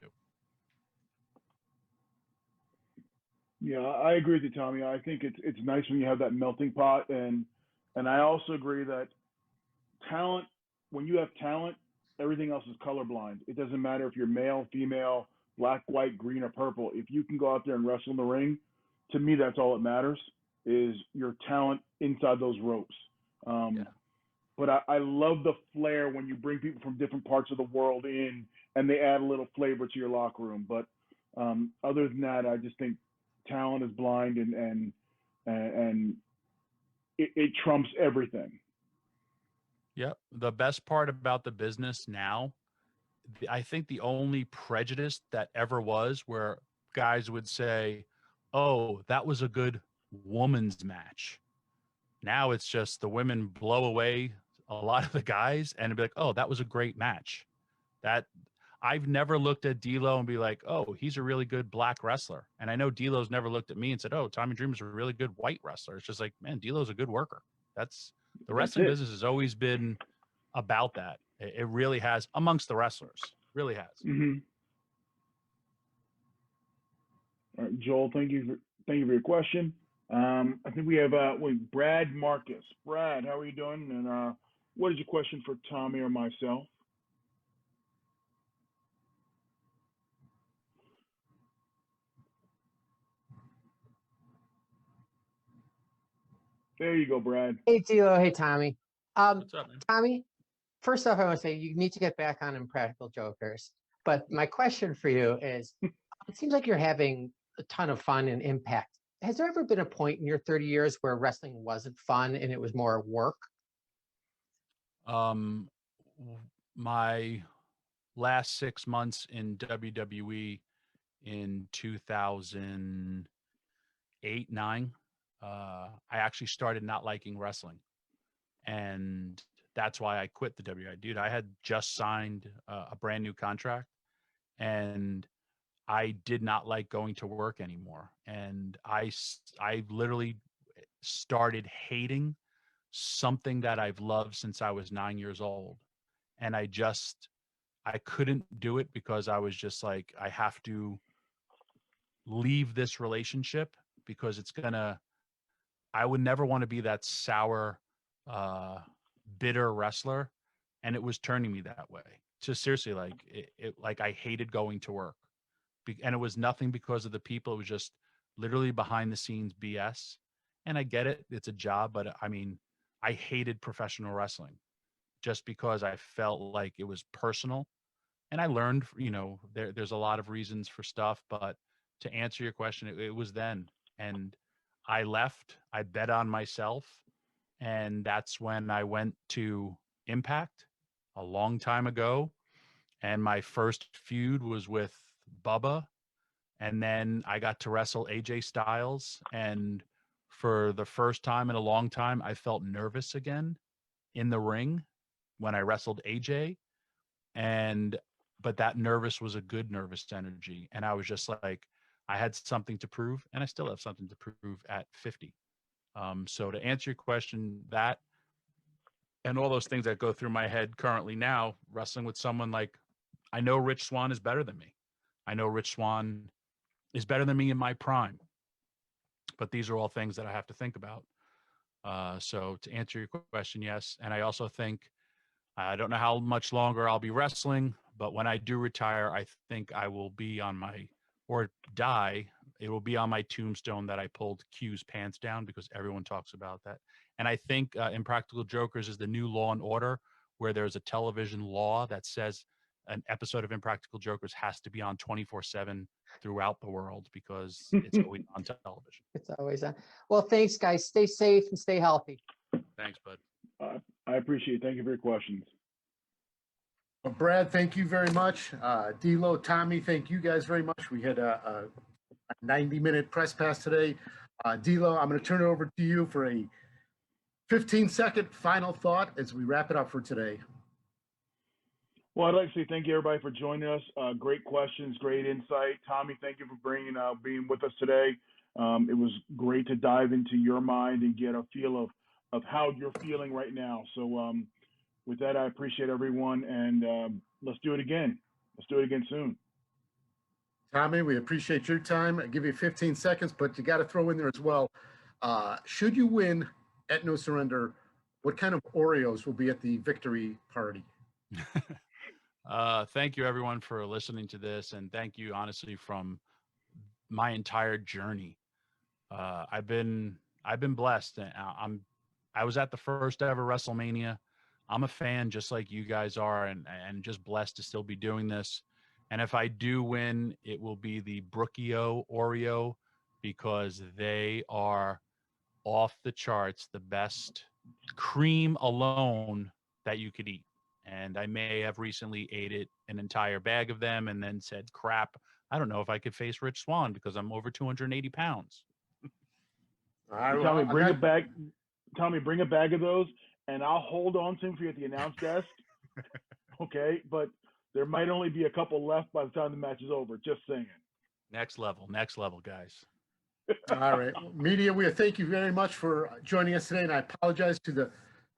Yeah, I agree with you, Tommy. I think it's nice when you have that melting pot, and I also agree that talent, when you have talent, everything else is colorblind. It doesn't matter if you're male, female, black, white, green, or purple. If you can go out there and wrestle in the ring, to me, that's all that matters, is your talent inside those ropes. But I love the flair when you bring people from different parts of the world in and they add a little flavor to your locker room. But other than that, I just think talent is blind, and it trumps everything. Yep. The best part about the business now, I think the only prejudice that ever was where guys would say, oh, that was a good woman's match. Now it's just the women blow away a lot of the guys and be like, oh, that was a great match. That I've never looked at D'Lo and be like, oh, he's a really good black wrestler. And I know D'Lo's never looked at me and said, oh, Tommy Dreamer's a really good white wrestler. It's just like, man, D'Lo's a good worker. That's the wrestling business has always been about that. It really has, amongst the wrestlers, really has. All right, Joel, thank you for your question. I think we have Brad Marcus. Brad, how are you doing? And what is your question for Tommy or myself? There you go, Brad. Hey, Tilo. Hey, Tommy. What's up, man? Tommy, first off, I want to say you need to get back on Impractical Jokers. But my question for you is, it seems like you're having a ton of fun and impact. Has there ever been a point in your 30 years where wrestling wasn't fun and it was more work? My last 6 months in WWE in 2008, 9, I actually started not liking wrestling. And that's why I quit the WWE. Dude, I had just signed a brand new contract and I did not like going to work anymore. And I literally started hating something that I've loved since I was 9 years old. And I couldn't do it because I was just like, I have to leave this relationship because I would never want to be that sour, bitter wrestler. And it was turning me that way. Just seriously, like like I hated going to work. And it was nothing because of the people. It was just literally behind the scenes BS. And I get it. It's a job, but I mean, I hated professional wrestling just because I felt like it was personal. And I learned, there's a lot of reasons for stuff, but to answer your question, it was then. And I left. I bet on myself. And that's when I went to Impact a long time ago. And my first feud was with Bubba. And then I got to wrestle AJ Styles. And for the first time in a long time, I felt nervous again in the ring when I wrestled AJ. But that nervous was a good nervous energy. And I was just like, I had something to prove, and I still have something to prove at 50. So to answer your question, that and all those things that go through my head currently now, wrestling with someone like, I know Rich Swann is better than me. I know Rich Swann is better than me in my prime. But these are all things that I have to think about. So to answer your question, yes. And I also think, I don't know how much longer I'll be wrestling, but when I do retire, I think I will be on my, or die, it will be on my tombstone that I pulled Q's pants down, because everyone talks about that. And I think Impractical Jokers is the new Law and Order, where there's a television law that says an episode of Impractical Jokers has to be on 24/7 throughout the world, because it's always on television. It's always on. Well, thanks, guys. Stay safe and stay healthy. Thanks, bud. I appreciate it. Thank you for your questions. Well, Brad, thank you very much. D'Lo, Tommy, thank you guys very much. We had a 90-minute press pass today. D'Lo, I'm going to turn it over to you for a 15-second final thought as we wrap it up for today. Well, I'd like to say thank you, everybody, for joining us. Great questions, great insight. Tommy, thank you for being with us today. It was great to dive into your mind and get a feel of how you're feeling right now. So with that, I appreciate everyone, and let's do it again. Let's do it again soon. Tommy, we appreciate your time. I'll give you 15 seconds, but you got to throw in there as well. Should you win at No Surrender, what kind of Oreos will be at the victory party? Thank you, everyone, for listening to this, and thank you, honestly, from my entire journey. I've been blessed. I was at the first ever WrestleMania. I'm a fan just like you guys are, and just blessed to still be doing this. And if I do win, it will be the Brookio Oreo, because they are off the charts, the best cream alone that you could eat. And I may have recently ate an entire bag of them and then said, crap, I don't know if I could face Rich Swann because I'm over 280 pounds. Tommy, bring a bag. Tommy, bring a bag of those, and I'll hold on to them for you at the announce desk. Okay, but there might only be a couple left by the time the match is over. Just saying. Next level, guys. All right, media, we thank you very much for joining us today, and I apologize to the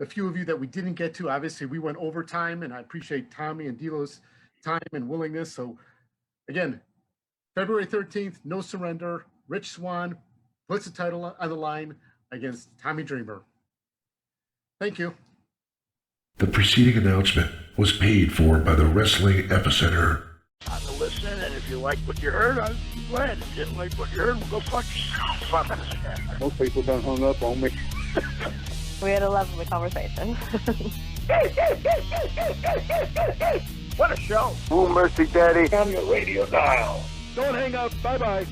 few of you that we didn't get to. Obviously, we went overtime, and I appreciate Tommy and D'Lo's time and willingness. So, again, February 13th, No Surrender. Rich Swann puts the title on the line against Tommy Dreamer. Thank you. The preceding announcement was paid for by the Wrestling Epicenter. I'm listening, and if you like what you heard, I'm glad. If you didn't like what you heard, well, go fuck yourself. Most people done hung up on me. We had a lovely conversation. What a show. Oh, mercy, Daddy. On your radio dial. Don't hang up. Bye-bye.